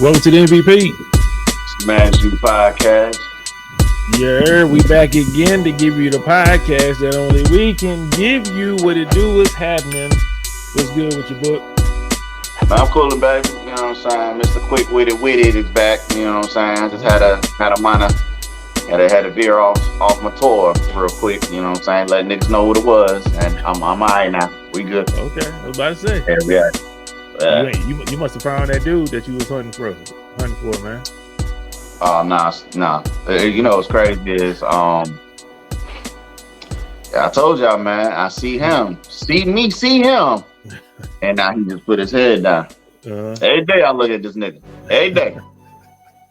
Welcome to the MVP. Smash You Podcast. Yeah, we back again to give you the podcast that only we can give you. What it do is happening. What's good with your book? I'm coolin', baby. You know what I'm saying? Mr. Quick Witted is back. You know what I'm saying? I just had a minor, had to veer off my tour real quick. You know what I'm saying? Let niggas know what it was, and I'm alright now. We good. Okay, I was about to say. Yeah, we are. You must have found that dude that you was hunting for, man. Oh, nah. You know what's crazy is I told y'all, man. I see him, see him, and now he just put his head down. Every day I look at this nigga. Every day.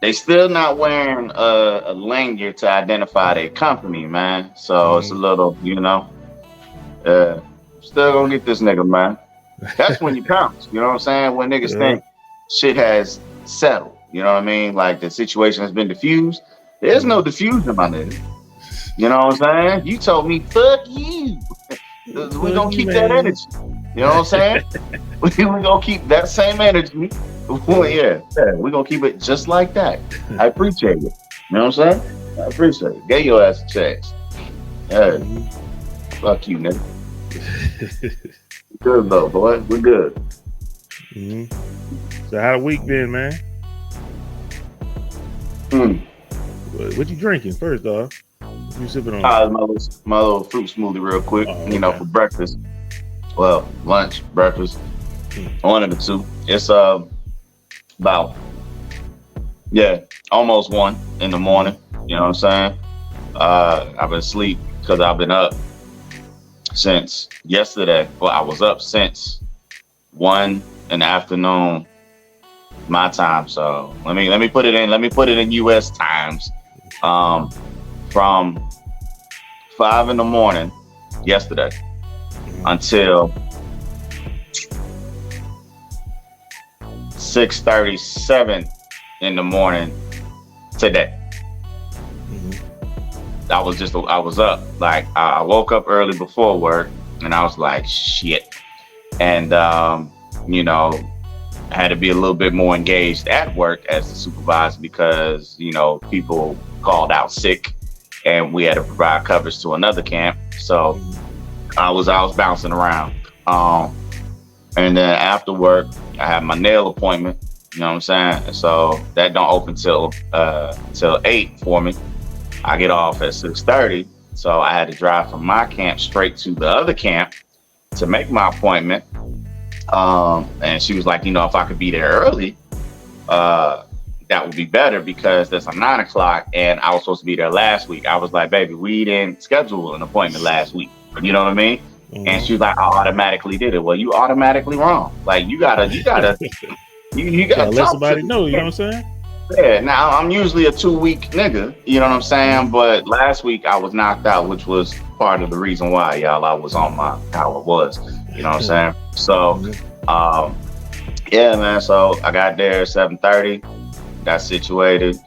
They still not wearing a lanyard to identify their company, man. So it's a little, still gonna get this nigga, man. That's when you pounce. You know what I'm saying? When niggas think shit has settled. You know what I mean? Like the situation has been diffused. There's no diffusion, my nigga. You know what I'm saying? You told me, fuck you. We gonna keep that energy. You know what I'm saying? we gonna keep that same energy. Yeah, we gonna keep it just like that. I appreciate it. You know what I'm saying? I appreciate it. Get your ass a chance. Fuck you, nigga. Good though, boy. We're good. So how the week been, man? What you drinking first, dog? What you sipping on? My little fruit smoothie real quick. Okay. For breakfast. Well, lunch, breakfast. One of the two. It's about almost 1 in the morning. You know what I'm saying? I've been asleep because I've been up since yesterday. Well, I was up since 1 in the afternoon my time. So let me put it in US times. From 5 in the morning yesterday until 6:37 in the morning today. I was up. Like I woke up early before work and I was like, shit. And I had to be a little bit more engaged at work as the supervisor because, people called out sick and we had to provide coverage to another camp. So I was bouncing around. And then after work, I had my nail appointment, you know what I'm saying? So that don't open till 8 for me. I get off at 6:30. So I had to drive from my camp straight to the other camp to make my appointment. And she was like, if I could be there early, that would be better because there's a 9 o'clock and I was supposed to be there last week. I was like, baby, we didn't schedule an appointment last week. You know what I mean? And she was like, I automatically did it. Well, you automatically wrong. Like you gotta let somebody know, you know what I'm saying? Yeah, now I'm usually a 2-week nigga, you know what I'm saying? But last week I was knocked out, which was part of the reason why, y'all, I was on how it was, you know what I'm saying? So, man, so I got there at 7:30, got situated.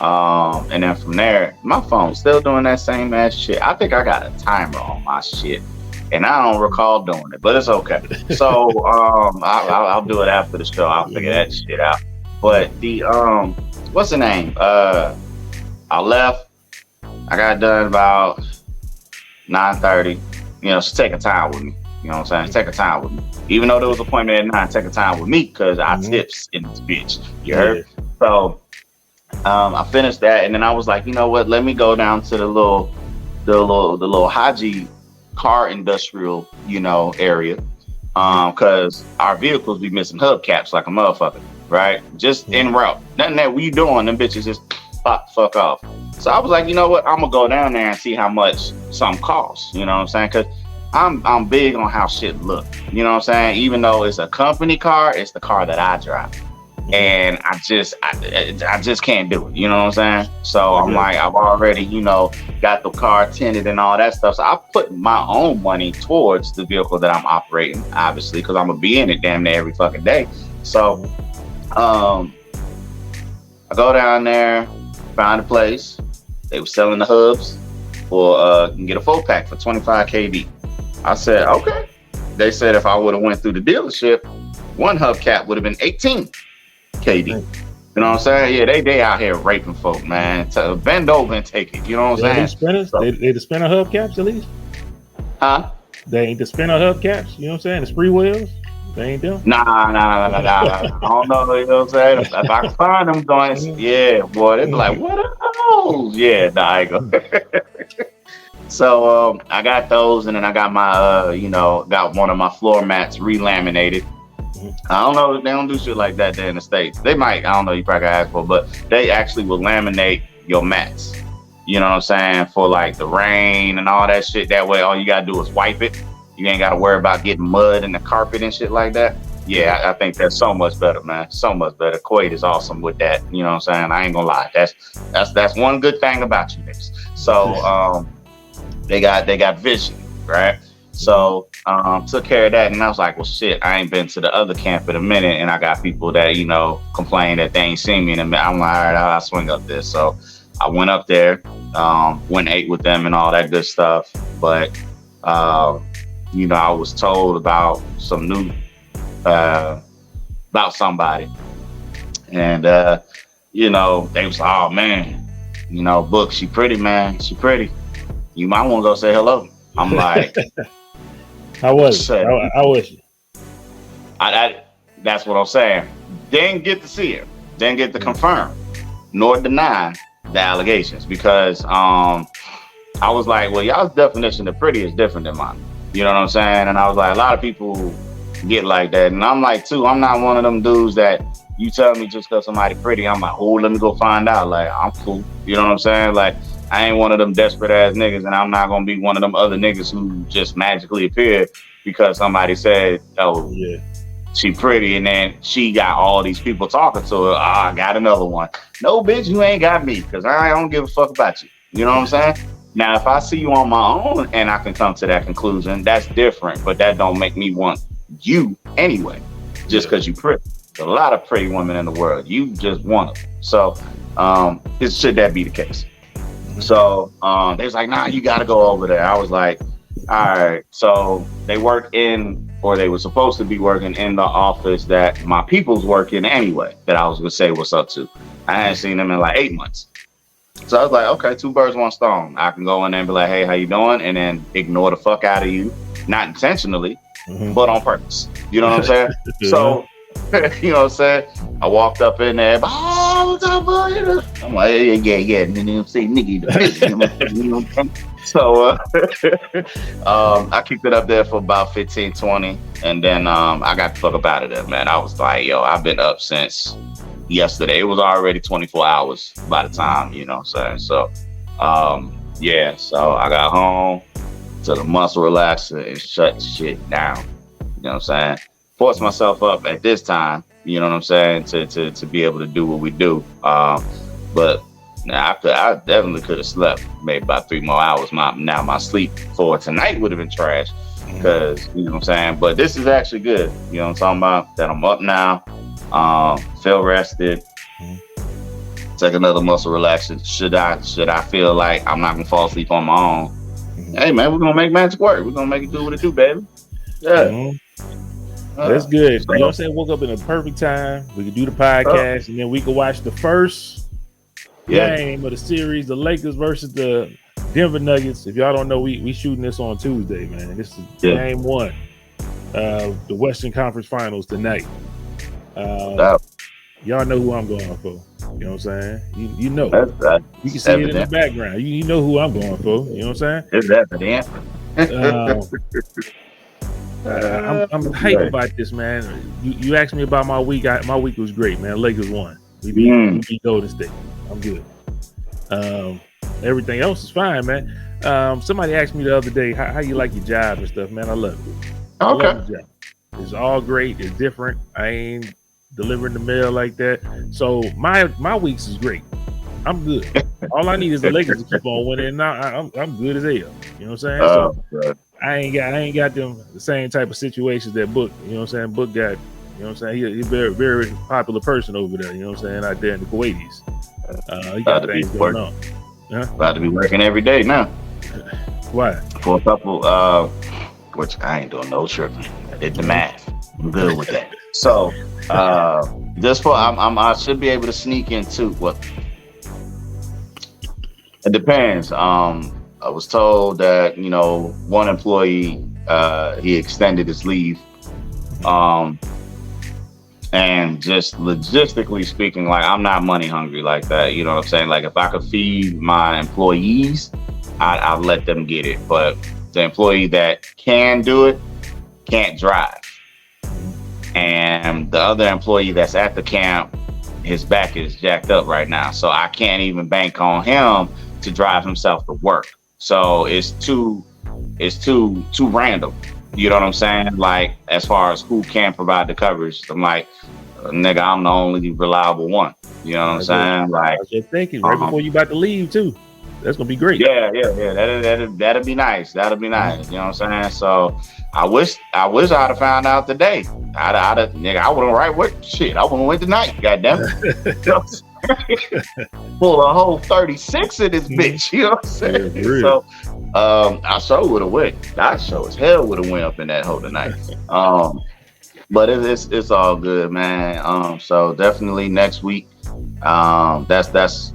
And then from there, my phone's still doing that same ass shit. I think I got a timer on my shit and I don't recall doing it, but it's okay. So, I'll do it after the show. I'll figure that shit out. But the what's the name? I left. I got done about 9:30. She's taking time with me. You know what I'm saying? Take a time with me. Even though there was an appointment at 9, take a time with me because I tips in this bitch. You heard? So I finished that and then I was like, you know what? Let me go down to the little Haji car industrial, area. Cause our vehicles be missing hubcaps like a motherfucker. Right? Just en route. Nothing that we doing, them bitches just fuck off. So I was like, you know what? I'm gonna go down there and see how much something costs. You know what I'm saying? Cause I'm big on how shit look. You know what I'm saying? Even though it's a company car, it's the car that I drive. And I just can't do it. You know what I'm saying? So I'm like, I've already, got the car tinted and all that stuff. So I put my own money towards the vehicle that I'm operating, obviously, because I'm gonna be in it damn near every fucking day. So I go down there, find a place. They were selling the hubs for you can get a 4-pack for 25 kb. I said, okay. They said if I would have went through the dealership, one hubcap would have been 18 kb. You know what I'm saying? Yeah, they out here raping folk, man. Bend over and take it. You know what I'm Yeah, saying? these spinners, So, they the spinner hubcaps at least. huh? They ain't the spinner hubcaps. You know what I'm saying? The spree wheels. They ain't them. Nah. I don't know. You know what I'm saying? If I can find them joints, yeah, boy, they be like, what are those? Yeah, nah, I ain't gonna. So I got those, and then I got my got one of my floor mats relaminated. I don't know. They don't do shit like that there in the States. They might. I don't know. You probably gotta ask for, but they actually will laminate your mats. You know what I'm saying? For like the rain and all that shit. That way, all you gotta do is wipe it. You ain't gotta worry about getting mud in the carpet and shit like that. Yeah, I think that's so much better, man. So much better. Quaid is awesome with that. You know what I'm saying? I ain't gonna lie. That's one good thing about you niggas. So they got vision, right? So took care of that, and I was like, well, shit, I ain't been to the other camp in a minute, and I got people that complain that they ain't seen me in a minute. I'm like, all right, I'll swing up there. So I went up there, went and ate with them and all that good stuff. But I was told about some new about somebody, and they was like, oh man, Book, she pretty, man, she pretty. You might want to go say hello. I'm like, How was it? How was she? That's what I'm saying. Didn't get to see her. Didn't get to confirm nor deny the allegations, because I was like, well, y'all's definition of pretty is different than mine. You know what I'm saying? And I was like, a lot of people get like that. And I'm like, too, I'm not one of them dudes that you tell me just because somebody pretty, I'm like, oh, let me go find out. Like, I'm cool. You know what I'm saying? Like, I ain't one of them desperate ass niggas, and I'm not gonna be one of them other niggas who just magically appeared because somebody said, oh, yeah, she pretty, and then she got all these people talking to her. I got another one. No, bitch, you ain't got me, because I don't give a fuck about you. You know what I'm saying? Now, if I see you on my own and I can come to that conclusion, that's different, but that don't make me want you anyway, just because you pretty. There's a lot of pretty women in the world. You just want them. So should that be the case? So they was like, nah, you got to go over there. I was like, all right. So they work they were supposed to be working in the office that my people's work in anyway, that I was going to say what's up to. I hadn't seen them in like 8 months. So I was like, okay, 2 birds, 1 stone. I can go in there and be like, hey, how you doing? And then ignore the fuck out of you. Not intentionally, but on purpose. You know what I'm saying? So, you know what I'm saying? I walked up in there, oh, what's up, boy? I'm like, yeah. You know what I'm saying? Nigga, you know what I'm saying? So I kept it up there for about 15, 20. And then I got the fuck up out of there, man. I was like, yo, I've been up since yesterday. It was already 24 hours by the time, you know what I'm saying? So, so I got home to the muscle relaxer and shut shit down. You know what I'm saying? Force myself up at this time, you know what I'm saying, to be able to do what we do. But now I definitely could have slept maybe about 3 more hours. My sleep for tonight would have been trash, because you know what I'm saying. But this is actually good. You know what I'm talking about? That I'm up now, feel rested. Take another muscle relaxer. Should I feel like I'm not gonna fall asleep on my own? Hey man, we're gonna make magic work. We're gonna make it do what it do, baby. Yeah. That's good. You know what I'm saying? Woke up in a perfect time. We could do the podcast, and then we could watch the first game of the series, the Lakers versus the Denver Nuggets. If y'all don't know, we shooting this on Tuesday, man. This is game 1. The Western Conference Finals tonight. Y'all know who I'm going for. You know what I'm saying? You know. That's you can see evident. It in the background. You know who I'm going for. You know what I'm saying? It's evident. I'm hyped about this, man. You asked me about my week. My week was great, man. Lakers won. We beat Golden State. I'm good. Everything else is fine, man. Somebody asked me the other day, how you like your job and stuff, man. I love it. Okay. I love the job. It's all great. It's different. I ain't delivering the mail like that. So my weeks is great. I'm good. All I need is the Lakers to keep on winning. Now I'm good as hell. You know what I'm saying? So I ain't got them the same type of situations that Book. You know what I'm saying? Book got. You know what I'm saying? He's a very, very popular person over there. You know what I'm saying? Out there in the Kuwaitis. He got things going on. About to be working every day now. Why? For a couple, which I ain't doing no tripping. I did the math. I'm good with that. So, Just for I should be able to sneak in too. Well, it depends. I was told that one employee he extended his leave. And just logistically speaking, like I'm not money hungry like that. You know what I'm saying? Like if I could feed my employees, I'd let them get it. But the employee that can do it can't drive. And the other employee that's at the camp, his back is jacked up right now. So I can't even bank on him to drive himself to work. So it's too random. You know what I'm saying? Like as far as who can provide the coverage, I'm like, nigga, I'm the only reliable one. You know what I'm saying? Like, I was just thinking right before you about to leave too. That's gonna be great. Yeah. That'd be nice. That'd be nice. You know what I'm saying? So I wish I'd have found out today. I wouldn't write what shit. I wouldn't went tonight. Goddamn it. Pull a whole 36 in this bitch. You know what I'm saying? Yeah, so I sure would have went. I sure as hell would have went up in that hole tonight. But it's all good, man. So definitely next week. That's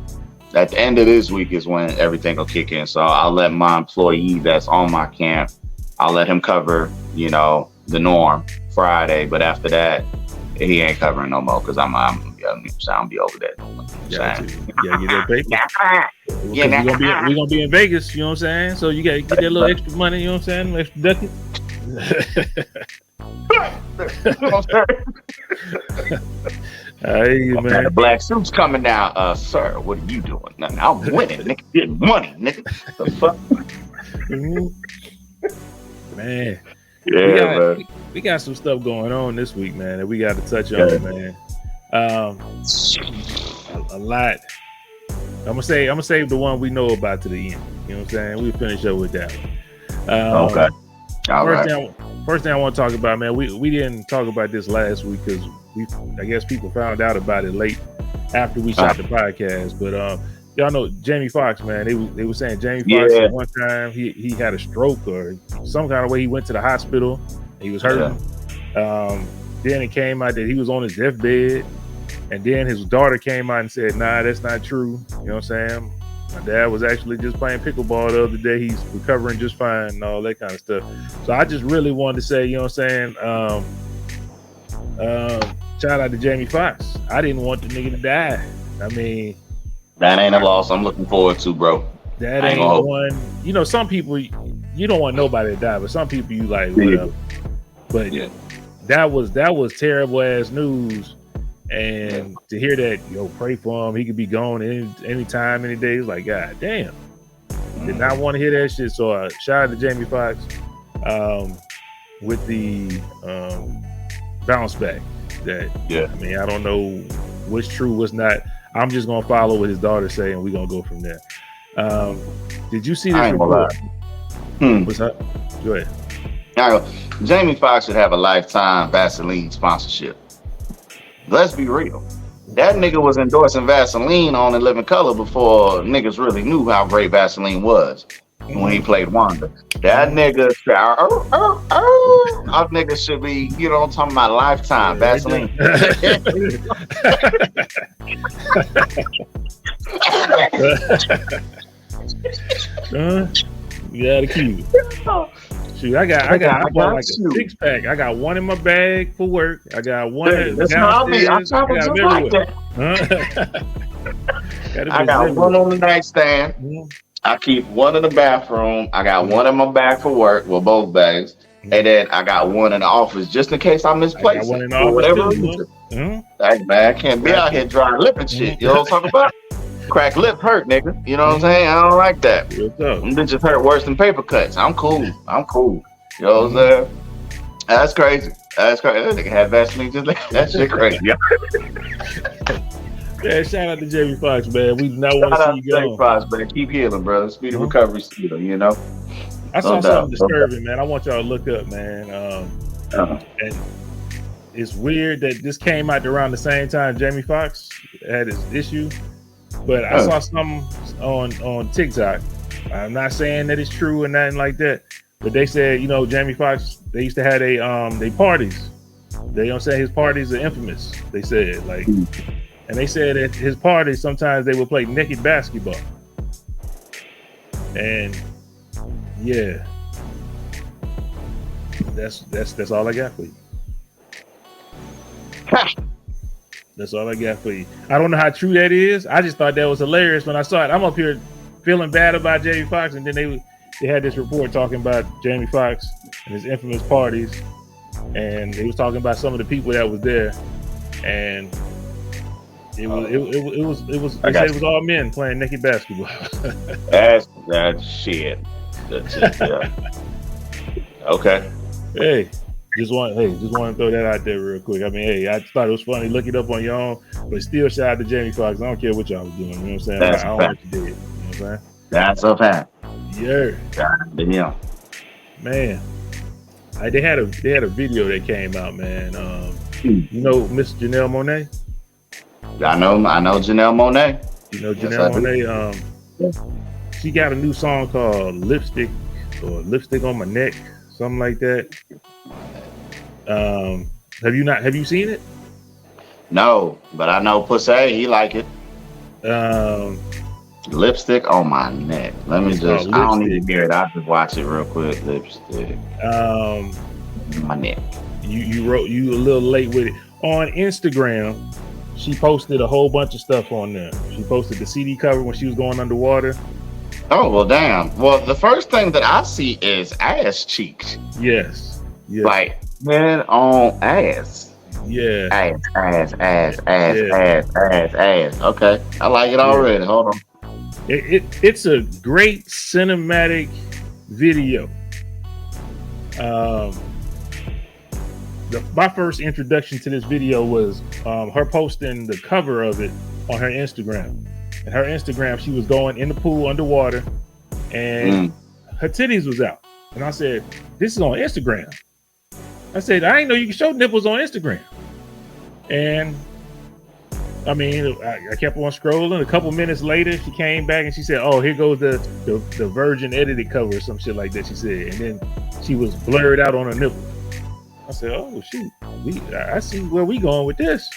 at the end of this week is when everything will kick in. So I'll let my employee that's on my camp, I'll let him cover, the norm Friday. But after that, he ain't covering no more because I'm be over that. Yeah, get that paper. We're gonna be in Vegas, you know what I'm saying? So you gotta get that little extra money, you know what I'm saying? Extra ducking. Hey, man. The black suit's coming now. Sir, what are you doing? Now I'm winning, nigga. Getting money, nigga. The fuck? Man. Yeah, man. We got some stuff going on this week, man, that we got to touch on, man. A lot. I'm gonna save the one we know about to the end. You know what I'm saying? We'll finish up with that one. Okay. All right. First thing I want to talk about, man, we didn't talk about this last week because I guess people found out about it late after we shot the podcast. But y'all know Jamie Foxx, man. They were saying Jamie Foxx at one time he had a stroke or some kind of way he went to the hospital. He was hurting. Then it came out that he was on his deathbed, and then his daughter came out and said, "Nah, that's not true." You know what I'm saying? My dad was actually just playing pickleball the other day. He's recovering just fine and all that kind of stuff. So I just really wanted to say, you know what I'm saying? Shout out to Jamie Foxx. I didn't want the nigga to die. I mean, that ain't a loss I'm looking forward to, bro. That ain't one. Some people, you don't want nobody to die, but some people you like, whatever. But that was terrible ass news. And to hear that, pray for him. He could be gone any time, any day. It's like, God damn. Did not want to hear that shit. So shout out to Jamie Foxx with the bounce back. I mean, I don't know what's true, what's not. I'm just gonna follow what his daughter say, and we're gonna go from there. Did you see this report? What's up? Go ahead. Now, Jamie Foxx should have a lifetime Vaseline sponsorship. Let's be real. That nigga was endorsing Vaseline on In Living Color before niggas really knew how great Vaseline was when he played Wanda. That nigga, our nigga should be, I'm talking about lifetime Vaseline. You gotta keep it. Shoot, I got like a 6-pack. I got one in my bag for work. I got one that's how I be. I'm talking just like that. I got one on the nightstand. I keep one in the bathroom. I got one in my bag for work, well, both bags. And then I got one in the office just in case I misplace it. For whatever reason. Hey, man, I can't be out here dry lip and shit. You know what I'm talking about? Crack lip hurt, nigga. You know what I'm saying? I don't like that. Them bitches hurt worse than paper cuts. I'm cool. You know what I'm saying? That's crazy. That nigga had Vaseline just like that shit crazy. Yeah, shout out to Jamie Foxx, man. We do not want to see you go. Jamie Foxx, man. Keep healing, brother. Speedy recovery, Speedo, I saw something disturbing, man. I want y'all to look up, man. And it's weird that this came out around the same time Jamie Foxx had his issue. But I saw something on TikTok. I'm not saying that it's true or nothing like that. But they said, Jamie Foxx, they used to have they parties They don't say his parties are infamous. They said like, and they said at his parties sometimes they would play naked basketball. And yeah, that's all I got for you. That's all I got for you. I don't know how true that is. I just thought that was hilarious when I saw it. I'm up here feeling bad about Jamie Foxx, and then they had this report talking about Jamie Foxx and his infamous parties, and they was talking about some of the people that was there, and it was they said it was all men playing naked basketball. That's shit. That's it, yeah. Okay. Hey, just want to throw that out there real quick. I mean, hey, I thought it was funny. Look it up on your own, but still shout out to Jamie Foxx. I don't care what y'all was doing. You know what I'm saying? That's I don't know what you did. You know what I'm saying? That's a fact. Yeah. Yeah. Man. They had a video that came out, man. You know Miss Janelle Monáe? I know Janelle Monáe. You know Janelle Monáe? She got a new song called Lipstick on My Neck, something like that. Have you seen it? No, but I know Pussy, he like it. Lipstick on my neck. Let me just, I don't need to hear it. I'll just watch it real quick. Lipstick. My neck. You a little late with it. On Instagram, she posted a whole bunch of stuff on there. She posted the CD cover when she was going underwater. Oh, well, damn. Well, the first thing that I see is ass cheeks. Yes. Like, man on ass. Yeah. Ass. Okay. I like it already. Hold on. It's a great cinematic video. My first introduction to this video was her posting the cover of it on her Instagram. And her Instagram, she was going in the pool underwater, and her titties was out. And I said, "This is on Instagram." I said, "I didn't know you can show nipples on Instagram." And I mean, I kept on scrolling. A couple minutes later, she came back and she said, "Oh, here goes the virgin edited cover," or some shit like that. She said, and then she was blurred out on her nipple. I said, "Oh shoot, I see where we going with this."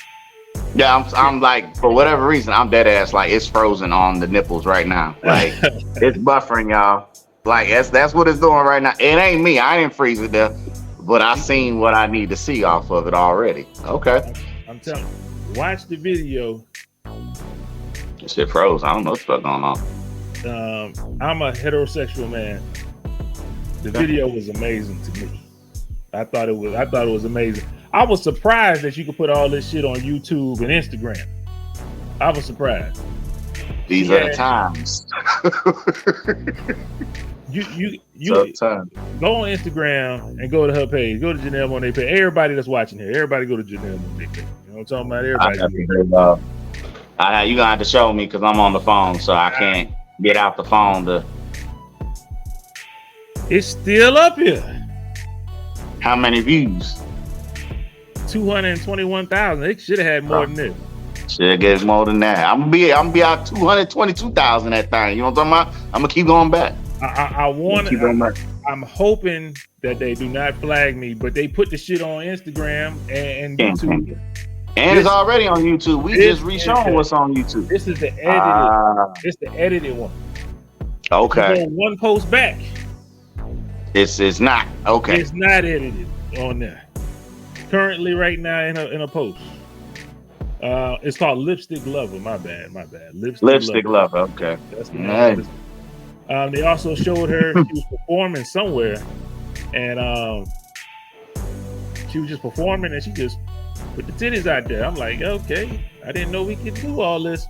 Yeah, I'm like, for whatever reason, I'm dead ass. Like, it's frozen on the nipples right now. Like, it's buffering, y'all. Like, that's what it's doing right now. It ain't me. I didn't freeze it there, but I seen what I need to see off of it already. Okay. I'm telling you, watch the video. This shit froze. I don't know what's going on. I'm a heterosexual man. The video was amazing to me. I thought it was amazing. I was surprised that you could put all this shit on YouTube and Instagram. I was surprised. These are the times. you go on Instagram and go to her page. Go to Janelle Monáe page. Everybody that's watching here, everybody go to Janelle Monáe page. You know what I'm talking about? Everybody. You gonna have to show me because I'm on the phone, so I can't get out the phone. It's still up here. How many views? 221,000. It should have had more than this. Should get more than that. I'm gonna be out 222,000 that thing. You know what I'm talking about? I'm gonna keep going back. I'm hoping that they do not flag me, but they put the shit on Instagram and YouTube. And it's already on YouTube. We just re-shown what's on YouTube. This is the edited. It's the edited one. Okay. One post back. It's not okay. It's not edited on there. Currently, right now in a post. It's called Lipstick Lover. My bad. Lipstick Lover. Okay. That's the name. They also showed her she was performing somewhere, and she was just performing, and she just put the titties out there. I'm like, okay, I didn't know we could do all this.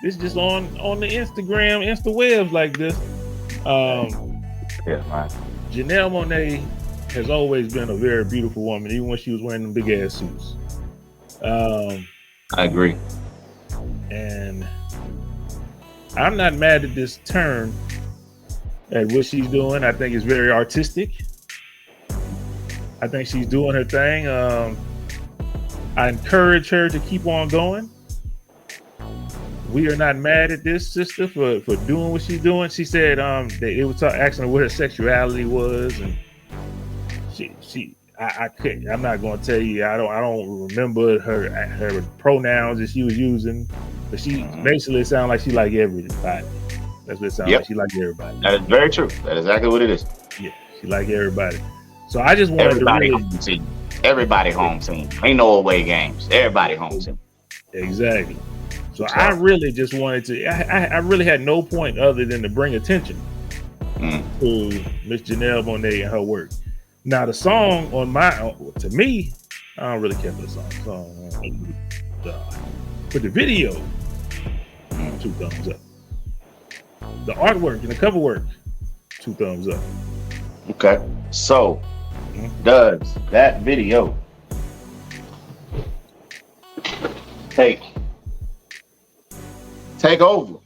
This just on the Instagram, Instawebs like this. Yeah, man. Janelle Monáe has always been a very beautiful woman, even when she was wearing them big ass suits. I agree. And I'm not mad at this turn at what she's doing. I think it's very artistic. I think she's doing her thing. I encourage her to keep on going. We are not mad at this sister for doing what she's doing. She said they were asking her what her sexuality was, and I couldn't. I'm not going to tell you. I don't remember her pronouns that she was using, but she basically sounded like she like everybody. That's what it sounds like. She like everybody. That is very true. That's exactly what it is. Yeah, she like everybody. So I just wanted everybody to home team. Everybody home team. Ain't no away games. Everybody home team. Exactly. So I really just wanted to. I really had no point other than to bring attention to Miss Janelle Monáe and her work. Now the song on to me, I don't really care for the song. But the video, 2 thumbs up. The artwork and the cover work, 2 thumbs up. Okay. So does that video take over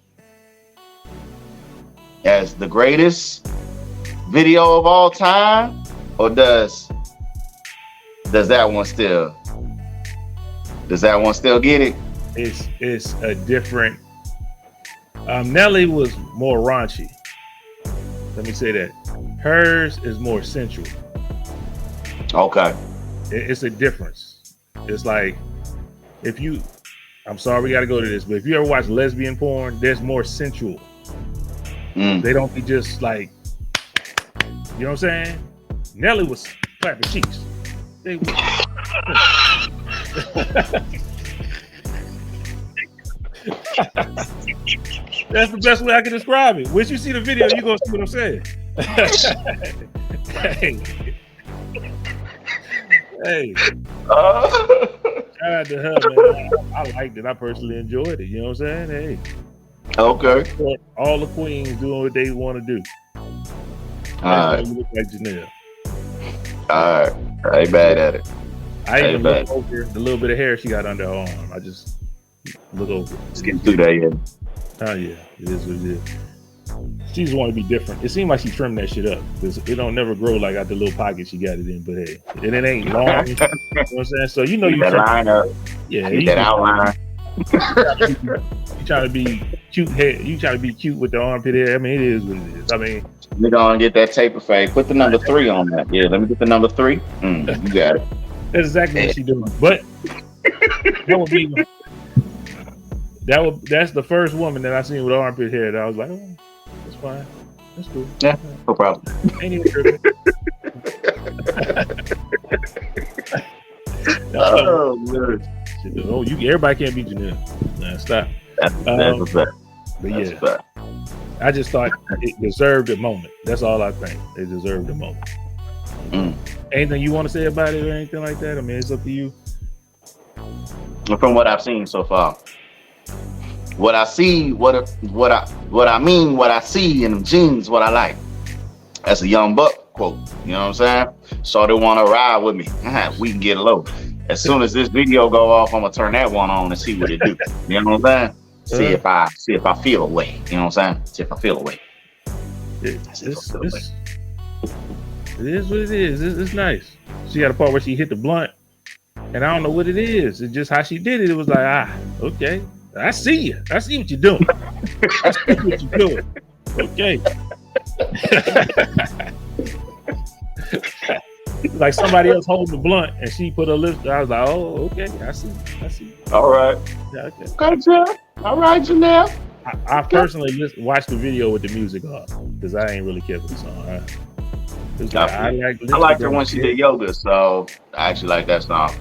as the greatest video of all time, or does that one still get it? It's a different. Nelly was more raunchy. Let me say that. Hers is more sensual. Okay. It's a difference. It's like I'm sorry we got to go to this, but if you ever watch lesbian porn, there's more sensual. They don't be just like, you know what I'm saying? Nelly was clapping cheeks. That's the best way I can describe it. Once you see the video, you're gonna see what I'm saying. Hey. Shout out to her, man. I liked it. I personally enjoyed it. You know what I'm saying? Hey. Okay. All the queens doing what they want to do. All right. Look like Janelle. All right. I ain't bad at it. I even look over the little bit of hair she got under her arm. I just look over it. Just getting through that, yeah. Oh yeah, it is what it is. She just want to be different. It seemed like she trimmed that shit up because it don't never grow like out the little pocket she got it in. But hey, and it ain't long. You know what I'm saying? So you know you that line up. Yeah, that outline. You try to be cute hair. You try to be cute with the armpit hair. I mean, it is what it is. I mean, we're gonna get that taper fade. Put the number 3 on that. Yeah, let me get the number 3. You got it. That's exactly what she doing. But that's the first woman that I seen with armpit hair that I was like, oh, that's fine. That's cool. Yeah, no problem. Ain't even tripping. Oh, man. Oh, everybody can't be Janelle. Nah, stop. That's a fact. But yeah, I just thought it deserved a moment. That's all I think. It deserved a moment. Anything you want to say about it or anything like that? I mean, it's up to you. From what I've seen so far, what I see, what I see in them jeans, what I like. That's a Young Buck quote. You know what I'm saying? So they want to ride with me. We can get low. As soon as this video go off, I'm gonna turn that one on and see what it do. You know what I'm saying? See if I feel away. You know what I'm saying? See if I feel away. It is what it is. It's nice. She had a part where she hit the blunt, and I don't know what it is. It's just how she did it. It was like, okay, I see you. I see what you're doing. I see what you're doing. Okay. Like somebody else holding the blunt, and she put her lips. I was like, oh, okay, I see. All right. Yeah, okay. Janelle. All right, Janelle. I personally watched the video with the music off because I ain't really care for the song. I liked her when she did yoga, so I actually like that song.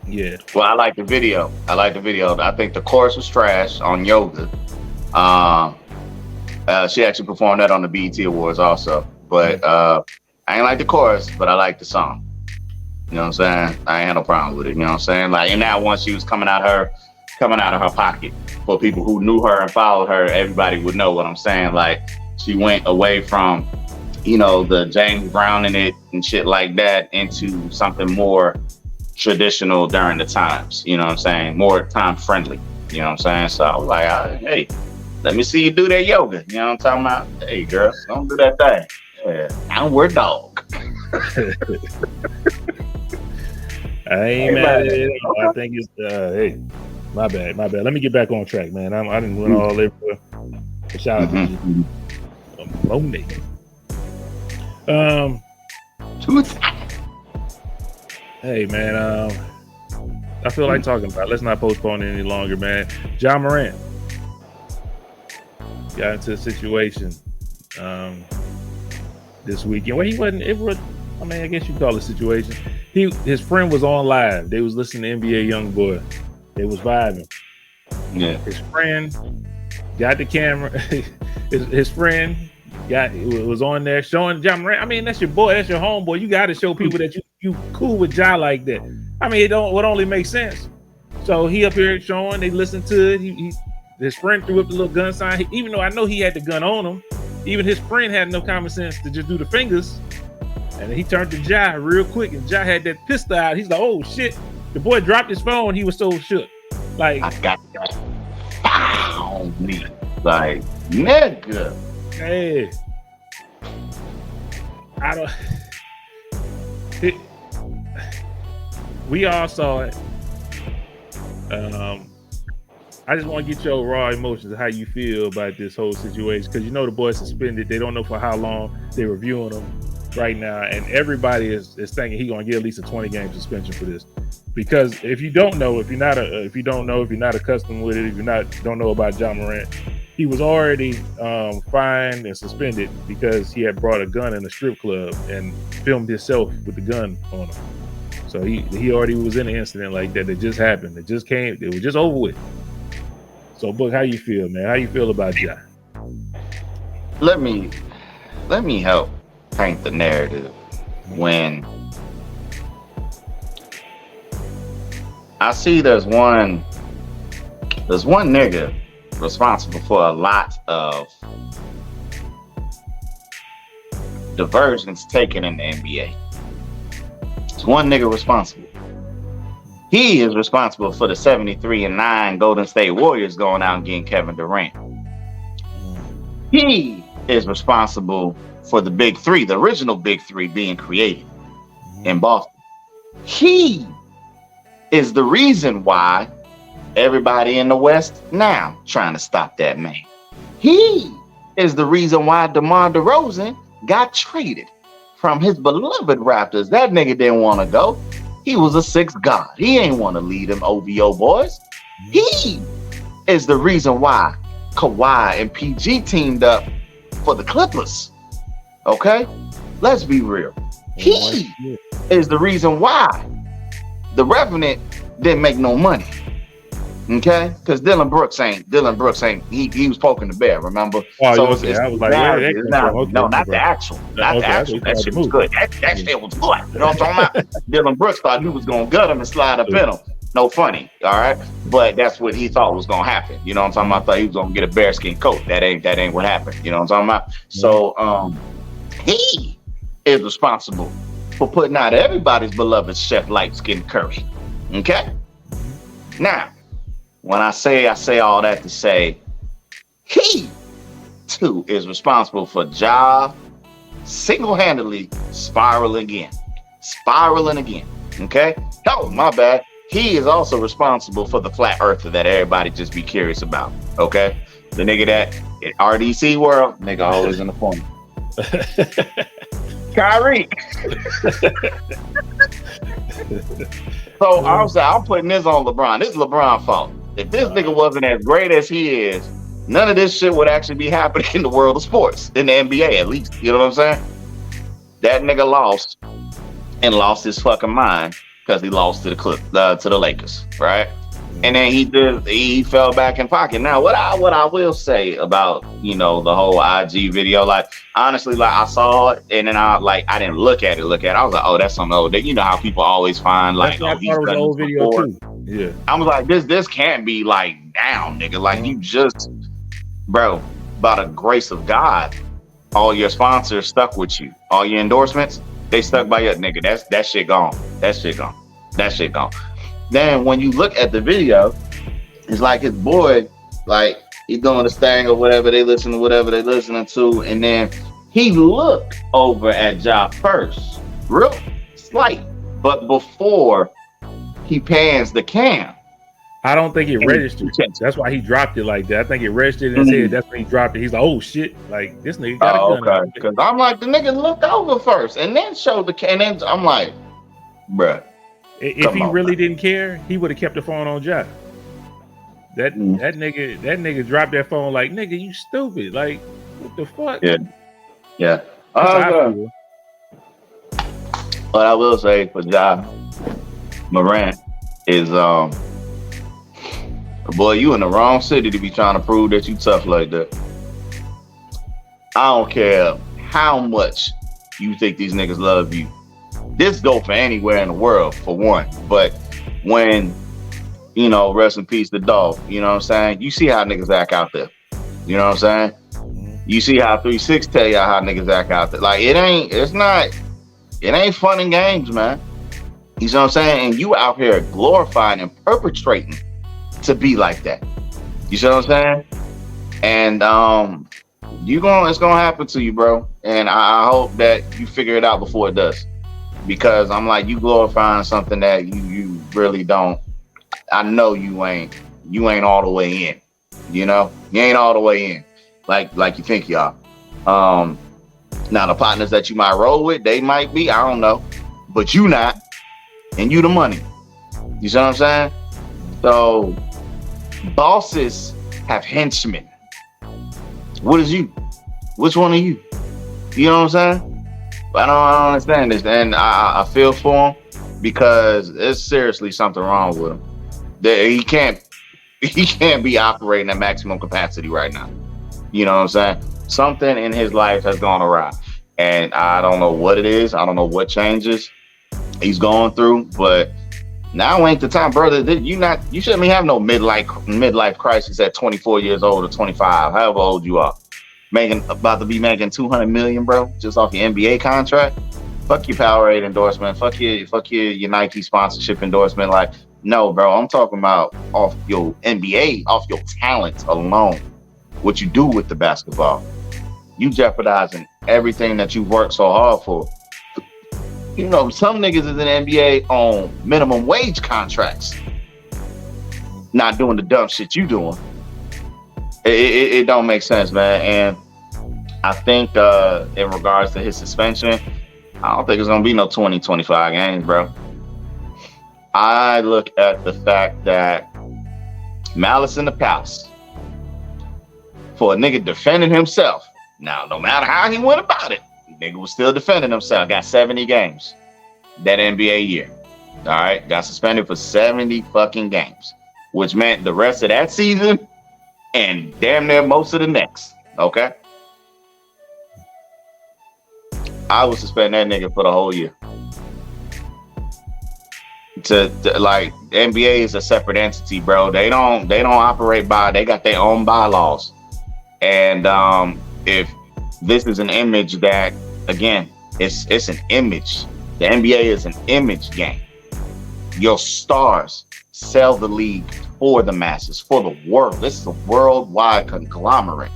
Yeah. Well, I like the video. I think the chorus was trash on yoga. She actually performed that on the BET Awards also. But I ain't like the chorus, but I like the song. You know what I'm saying? I ain't had no problem with it. You know what I'm saying? Like in that one, she was coming out of her pocket. For people who knew her and followed her, everybody would know what I'm saying. Like she went away from, the James Brown in it and shit like that into something more traditional during the times. You know what I'm saying? More time friendly. You know what I'm saying? So I was like, hey, let me see you do that yoga. You know what I'm talking about? Hey, girl, don't do that thing. Yeah, downward dog. I ain't mad at it. I think it's hey, my bad. Let me get back on track, man. I didn't run all over. Shout out to Monet. Hey man, I feel like talking about it. Let's not postpone it any longer, man. John Morant got into a situation this weekend where he wasn't. I mean, I guess you call it a situation. His friend was on live. They was listening to NBA YoungBoy. They was vibing. Yeah. His friend got the camera. his friend was on there showing John Morant. I mean, that's your boy. That's your homeboy. You got to show people that you cool with Ja like that. I mean, it only makes sense. So he up here showing. They listen to it. His friend threw up the little gun sign. Even though I know he had the gun on him, even his friend had no common sense to just do the fingers. And he turned to Ja real quick, and Ja had that pistol out. He's like, "Oh shit!" The boy dropped his phone. He was so shook. Like, I got that. Found me. Like, nigga. hey, I don't. We all saw it. I just want to get your raw emotions of how you feel about this whole situation, because you know the boy's suspended. They don't know for how long. They're reviewing him right now, and everybody is thinking he's gonna get at least a 20-game suspension for this. Because if you don't know, if you're not accustomed with it, if you don't know about John Morant, he was already fined and suspended because he had brought a gun in a strip club and filmed himself with the gun on him. So he already was in an incident like that. It just happened. It just came. It was just over with. So, Book, how you feel, man? How you feel about Ja? Let me help paint the narrative. When I see there's one nigga responsible for a lot of diversions taken in the NBA. There's one nigga responsible. He is responsible for the 73-9 Golden State Warriors going out and getting Kevin Durant. He is responsible for the big three, the original big three being created in Boston. He is the reason why everybody in the West now trying to stop that man. He is the reason why DeMar DeRozan got traded from his beloved Raptors. That nigga didn't want to go. He was a sixth god. He ain't want to lead them OVO boys. He is the reason why Kawhi and PG teamed up for the Clippers. Okay? Let's be real. He is the reason why the Revenant didn't make no money. Okay? Because Dylan Brooks ain't, he was poking the bear, remember? Oh, so okay. I was like, not the actual. Not the actual. That shit was good. That shit was good. You know what I'm talking about? Dylan Brooks thought he was going to gut him and slide up in him. No funny, all right? But that's what he thought was going to happen. You know what I'm talking about? I thought he was going to get a bearskin coat. That ain't what happened. You know what I'm talking about? So, he is responsible for putting out everybody's beloved Chef Light Skin Curry. Okay? Now, when I say all that to say, he too is responsible for Ja single-handedly spiraling again. Okay? Oh, my bad. He is also responsible for the flat earther that everybody just be curious about. Okay? The nigga that in RDC world, nigga always in the corner. Kyrie. So I'm putting this on LeBron. This is LeBron's fault. If this nigga wasn't as great as he is, none of this shit would actually be happening in the world of sports, in the NBA at least. You know what I'm saying? That nigga lost his fucking mind because he lost to the Lakers, right? And then he fell back in pocket. Now, what I will say about, you know, the whole IG video, like, honestly, like, I saw it and then I didn't look at it. I was like, oh, that's some old. You know how people always find like, oh, he's done old video too. Yeah. I was like, this can't be like now, nigga. Like, you just, bro, by the grace of God, all your sponsors stuck with you. All your endorsements, they stuck by you, nigga. That shit gone. That shit gone. Then when you look at the video, it's like his boy, like, he's doing this thing or whatever they listening to, and then he looked over at Ja first, real slight, but before he pans the cam. I don't think it registered. That's why he dropped it like that. I think it registered in his head. That's when he dropped it. He's like, oh shit, like, this nigga got a gun. Okay, because I'm like, the nigga looked over first and then showed the cam, and then I'm like, bruh. If he really didn't care, he would have kept the phone on Ja. That nigga dropped that phone like, nigga, you stupid. Like, what the fuck? Yeah. That's how I feel. What I will say for Ja Morant is, boy, you in the wrong city to be trying to prove that you tough like that. I don't care how much you think these niggas love you. This go for anywhere in the world, for one. But when, rest in peace, the dog, you know what I'm saying? You see how niggas act out there. You know what I'm saying? You see how 3-6 tell y'all how niggas act out there. Like, it ain't fun and games, man. You know what I'm saying? And you out here glorifying and perpetrating to be like that. You know what I'm saying? And it's gonna happen to you, bro. And I hope that you figure it out before it does. Because I'm like, you glorifying something that you really don't. I know you ain't all the way in. You ain't all the way in like you think you are. Now the partners that you might roll with, they might be, I don't know, but you not, and you the money. You see what I'm saying? So bosses have henchmen. What is you? Which one are you? You know what I'm saying? I don't understand this, and I feel for him because there's seriously something wrong with him. He can't be operating at maximum capacity right now. You know what I'm saying? Something in his life has gone awry, and I don't know what it is. I don't know what changes he's going through, but now ain't the time, brother. You shouldn't be having no midlife crisis at 24 years old or 25, however old you are. About to be making $200 million, bro, just off your NBA contract. Fuck your Powerade endorsement. Fuck your Nike sponsorship endorsement. Like, no, bro, I'm talking about off your NBA, off your talent alone. What you do with the basketball, you jeopardizing everything that you worked so hard for. Some niggas is in the NBA on minimum wage contracts, not doing the dumb shit you doing. It don't make sense, man. And I think in regards to his suspension, I don't think it's gonna be no 20-25 games, bro. I look at the fact that malice in the palace for a nigga defending himself. Now, no matter how he went about it, the nigga was still defending himself. Got 70 games that NBA year. All right, got suspended for 70 fucking games, which meant the rest of that season and damn near most of the next. Okay, I would suspend that nigga for the whole year. To like, NBA is a separate entity, bro. They don't operate by. They got their own bylaws, and if this is an image that, again, it's an image. The NBA is an image game. Your stars sell the league for the masses, for the world. This is a worldwide conglomerate.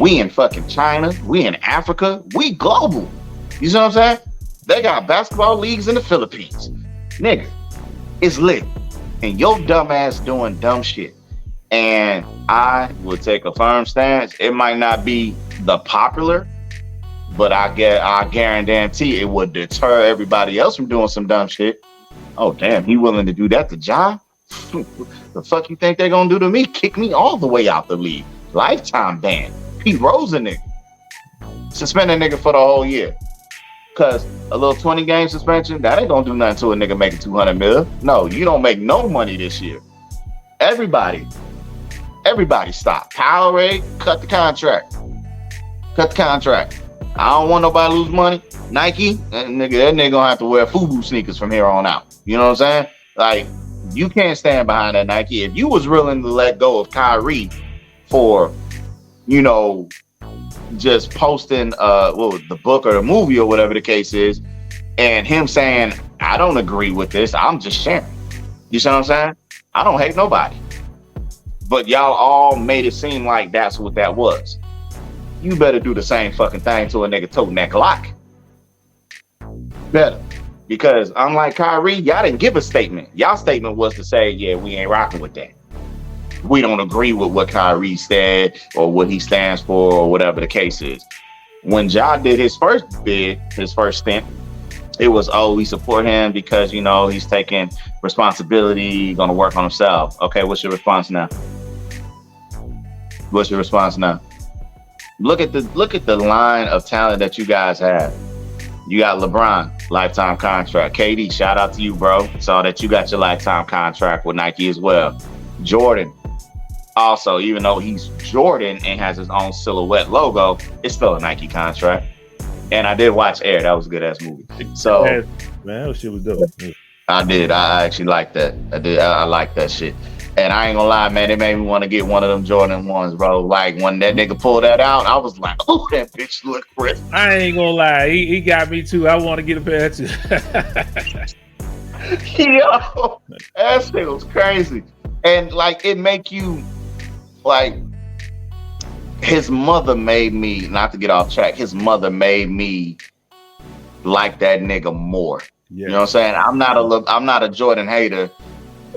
We in fucking China, we in Africa, we global. You know what I'm saying? They got basketball leagues in the Philippines. Nigga, it's lit. And your dumb ass doing dumb shit. And I would take a firm stance. It might not be the popular, but I guarantee it would deter everybody else from doing some dumb shit. Oh, damn, he willing to do that to Ja? The fuck you think they're gonna do to me? Kick me all the way out the league. Lifetime ban. Pete Rose a nigga. Suspend a nigga for the whole year. Cause a little 20-game suspension, that ain't gonna do nothing to a nigga making $200 million. No, you don't make no money this year. Everybody stop. Powerade, cut the contract. I don't want nobody to lose money. Nike, that nigga gonna have to wear FUBU sneakers from here on out. You know what I'm saying? Like, you can't stand behind that Nike. If you was willing to let go of Kyrie for, just posting the book or the movie or whatever the case is, and him saying, I don't agree with this, I'm just sharing. You see what I'm saying? I don't hate nobody. But y'all all made it seem like that's what that was. You better do the same fucking thing to a nigga toting that Glock. Better. Because unlike Kyrie, y'all didn't give a statement. Y'all statement was to say, yeah, we ain't rocking with that. We don't agree with what Kyrie said or what he stands for or whatever the case is. When Ja did his first stint, it was, oh, we support him because, you know, he's taking responsibility, going to work on himself. Okay, what's your response now? What's your response now? Look at the line of talent that you guys have. You got LeBron, lifetime contract. KD, shout out to you, bro. Saw that you got your lifetime contract with Nike as well. Jordan, also, even though he's Jordan and has his own silhouette logo, it's still a Nike contract. And I did watch Air. That was a good ass movie. So man, that shit was dope. Yeah. I did. I actually liked that. I did. I like that shit. And I ain't gonna lie, man, it made me want to get one of them Jordan ones, bro. Like when that nigga pulled that out, I was like, oh, that bitch look crisp. I ain't gonna lie, he got me too. I want to get a pair too. Yo, that shit was crazy. And like it make you like, his mother made me, not to get off track, his mother made me like that nigga more. Yeah. You know what I'm saying? I'm not a Jordan hater,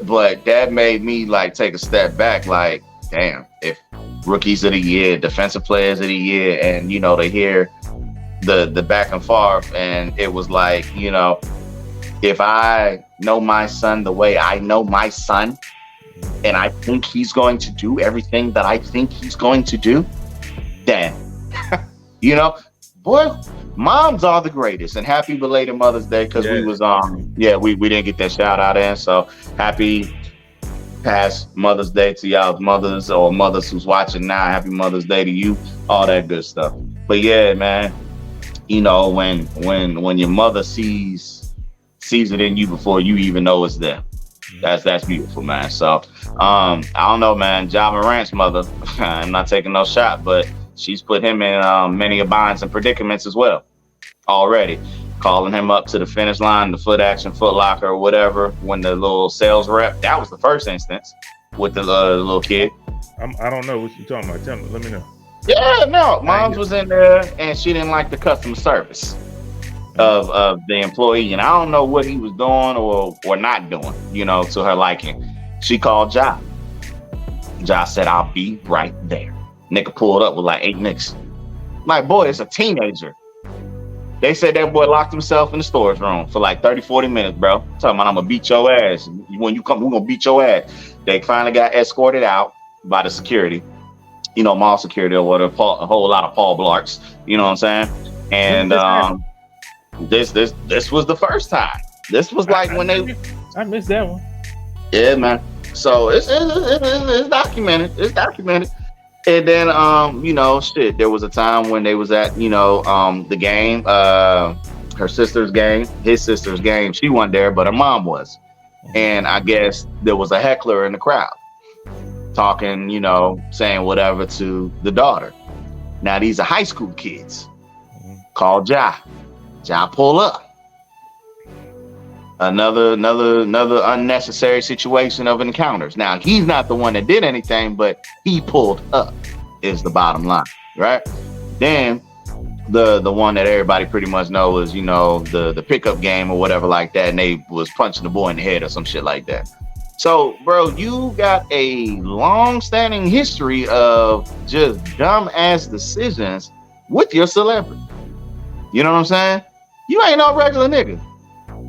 but that made me like take a step back, like, damn, if rookies of the year, defensive players of the year, and you know, to hear the back and forth, and it was like, you know, if I know my son the way I know my son, and I think he's going to do everything that I think he's going to do, then, you know, boy, moms are the greatest. And happy belated Mother's Day, because we was we didn't get that shout out in. So happy past Mother's Day to y'all mothers, or mothers who's watching now. Happy Mother's Day to you, all that good stuff. But yeah, man, you know, when your mother sees it in you before you even know it's there. That's beautiful, man. So I don't know, man. Ja Morant's mother, I'm not taking no shot, but she's put him in many binds and predicaments as well already, calling him up to the finish line, the Foot Locker or whatever, when the little sales rep, that was the first instance with the little kid. I don't know what you're talking about. Tell me, let me know. Yeah, no, Moms was in there and she didn't like the customer service of the employee, and I don't know what he was doing or not doing, you know, to her liking. She called Ja. Ja said, I'll be right there. Nigga pulled up with like 8 niggas. Like, boy, it's a teenager. They said that boy locked himself in the storage room for like 30, 40 minutes, bro. Talking about, I'm gonna beat your ass. When you come, we're gonna beat your ass. They finally got escorted out by the security, you know, mall security or whatever, a whole lot of Paul Blarks, you know what I'm saying? And this was the first time. This was like I missed that one. Yeah, man. So it's documented. It's documented. And then you know, shit, there was a time when they was at, you know, the game, her sister's game, his sister's game. She wasn't there, but her mom was. And I guess there was a heckler in the crowd talking, you know, saying whatever to the daughter. Now these are high school kids. Call Ja. Ja pull up. Another unnecessary situation of encounters. Now he's not the one that did anything, but he pulled up is the bottom line, right? Then the one that everybody pretty much knows is, you know, the pickup game or whatever like that, and they was punching the boy in the head or some shit like that. So, bro, you got a long-standing history of just dumb-ass decisions with your celebrity. You know what I'm saying? You ain't no regular nigga.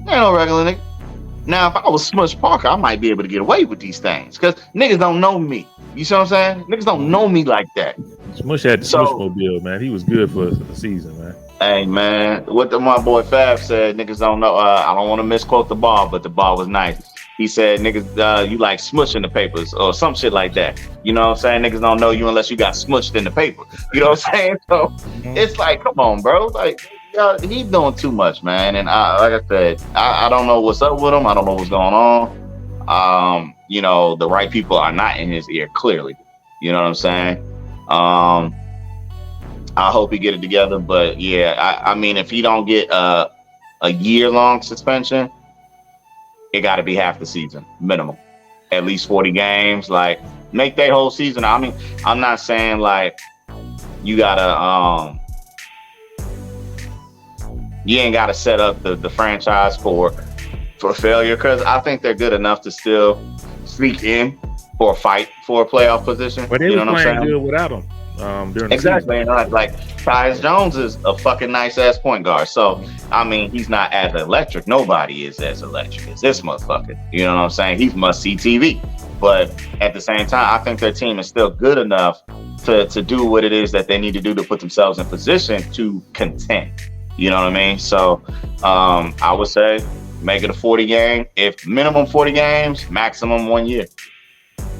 Now, if I was Smush Parker, I might be able to get away with these things, because niggas don't know me. You see what I'm saying? Niggas don't know me like that. Smush had the Smushmobile, man. He was good for the season, man. Hey, man, what my boy Fab said, niggas don't know. I don't want to misquote the bar, but the bar was nice. He said, niggas, you like smushing the papers or some shit like that. You know what I'm saying? Niggas don't know you unless you got smushed in the paper. You know what I'm saying? So it's like, come on, bro. Like, he's doing too much, man. And like I said, I don't know what's up with him. I don't know what's going on. You know, the right people are not in his ear, clearly. You know what I'm saying? I hope he get it together. But yeah, I mean, if he don't get a year-long suspension, it got to be half the season, minimum. At least 40 games. Like, make that whole season. I mean, I'm not saying like you gotta you ain't gotta set up the franchise for failure, because I think they're good enough to still sneak in for a fight for a playoff position. But they were playing good without him. during the Exactly. season. And like Tyus Jones is a fucking nice ass point guard. So I mean, he's not as electric. Nobody is as electric as this motherfucker. You know what I'm saying? He's must see TV. But at the same time, I think their team is still good enough to do what it is that they need to do to put themselves in position to contend. You know what I mean? So I would say make it a 40 game. If minimum 40 games, maximum 1 year.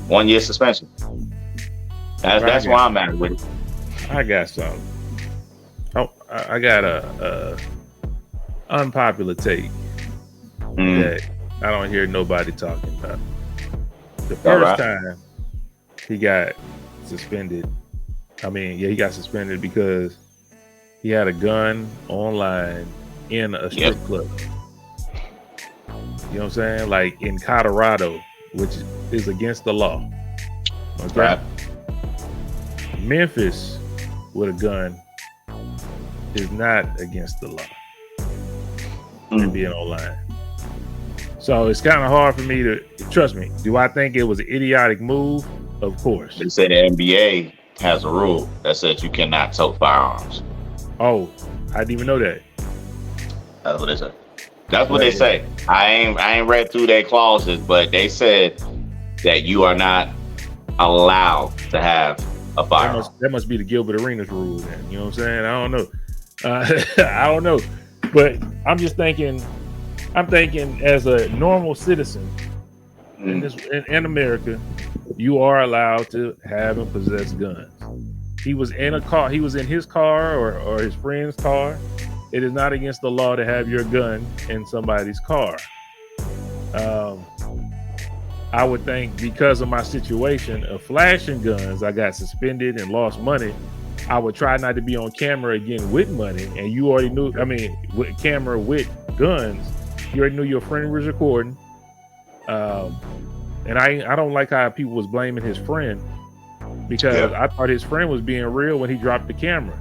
1 year suspension. That's where I'm at with it. I got something. Oh, I got a unpopular take that I don't hear nobody talking about. The first time he got suspended, he got suspended because he had a gun online in a strip club. You know what I'm saying? Like in Colorado, which is against the law. Okay. Right. Memphis with a gun is not against the law. And being online. So it's kind of hard for me to trust me. Do I think it was an idiotic move? Of course. They say the NBA has a rule that says you cannot tote firearms. Oh, I didn't even know that. That's what they say. That's what they say. I ain't read through their clauses, but they said that you are not allowed to have a firearm. That must be the Gilbert Arenas rule then. You know what I'm saying? I don't know. I don't know. But I'm just thinking, as a normal citizen in America, you are allowed to have and possess guns. He was in a car. He was in his car or his friend's car. It is not against the law to have your gun in somebody's car. I would think because of my situation of flashing guns, I got suspended and lost money. I would try not to be on camera again with money. And you already knew, with camera with guns, you already knew your friend was recording. And I don't like how people was blaming his friend because I thought his friend was being real when he dropped the camera.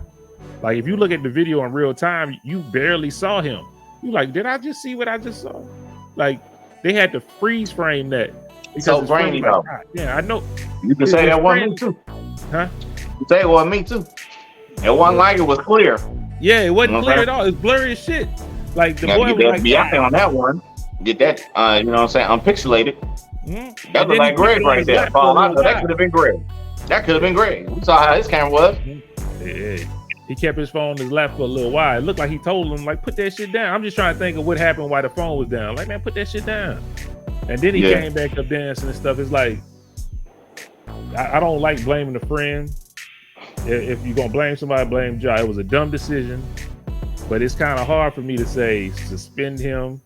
Like if you look at the video in real time, you barely saw him. You like, did I just see what I just saw? Like they had to freeze frame that. So brainy though. Yeah, I know. You can say that wasn't me too. Huh? You say it wasn't me too. It wasn't like it was clear. Yeah, it wasn't clear at all. It's blurry as shit. Like the boy was like, FBI on that one. Get that, you know what I'm saying, unpixelated. Mm-hmm. That was like Greg right there. That could have been Greg. That could have been Greg. We saw how his camera was. Yeah. He kept his phone in his lap for a little while. It looked like he told him, like, put that shit down. I'm just trying to think of what happened while the phone was down. Like, man, put that shit down. And then he came back up dancing and stuff. It's like, I don't like blaming the friend. If you're going to blame somebody, blame Ja. It was a dumb decision. But it's kind of hard for me to say suspend him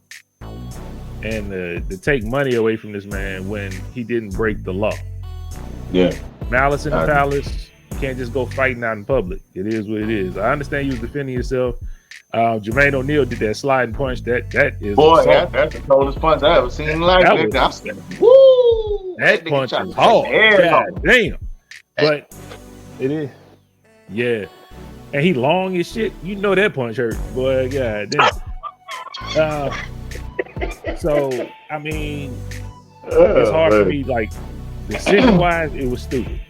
and to take money away from this man when he didn't break the law. Yeah. Malice in the palace. You can't just go fighting out in public. It is what it is. I understand you was defending yourself. Jermaine O'Neal did that sliding punch. That is that's the coldest punch I ever seen in life. Woo! That punch is hard. God damn. But it is. Yeah. And he long as shit. You know that punch hurt. Boy, god damn. So it's hard for me, like, decision wise, it was stupid.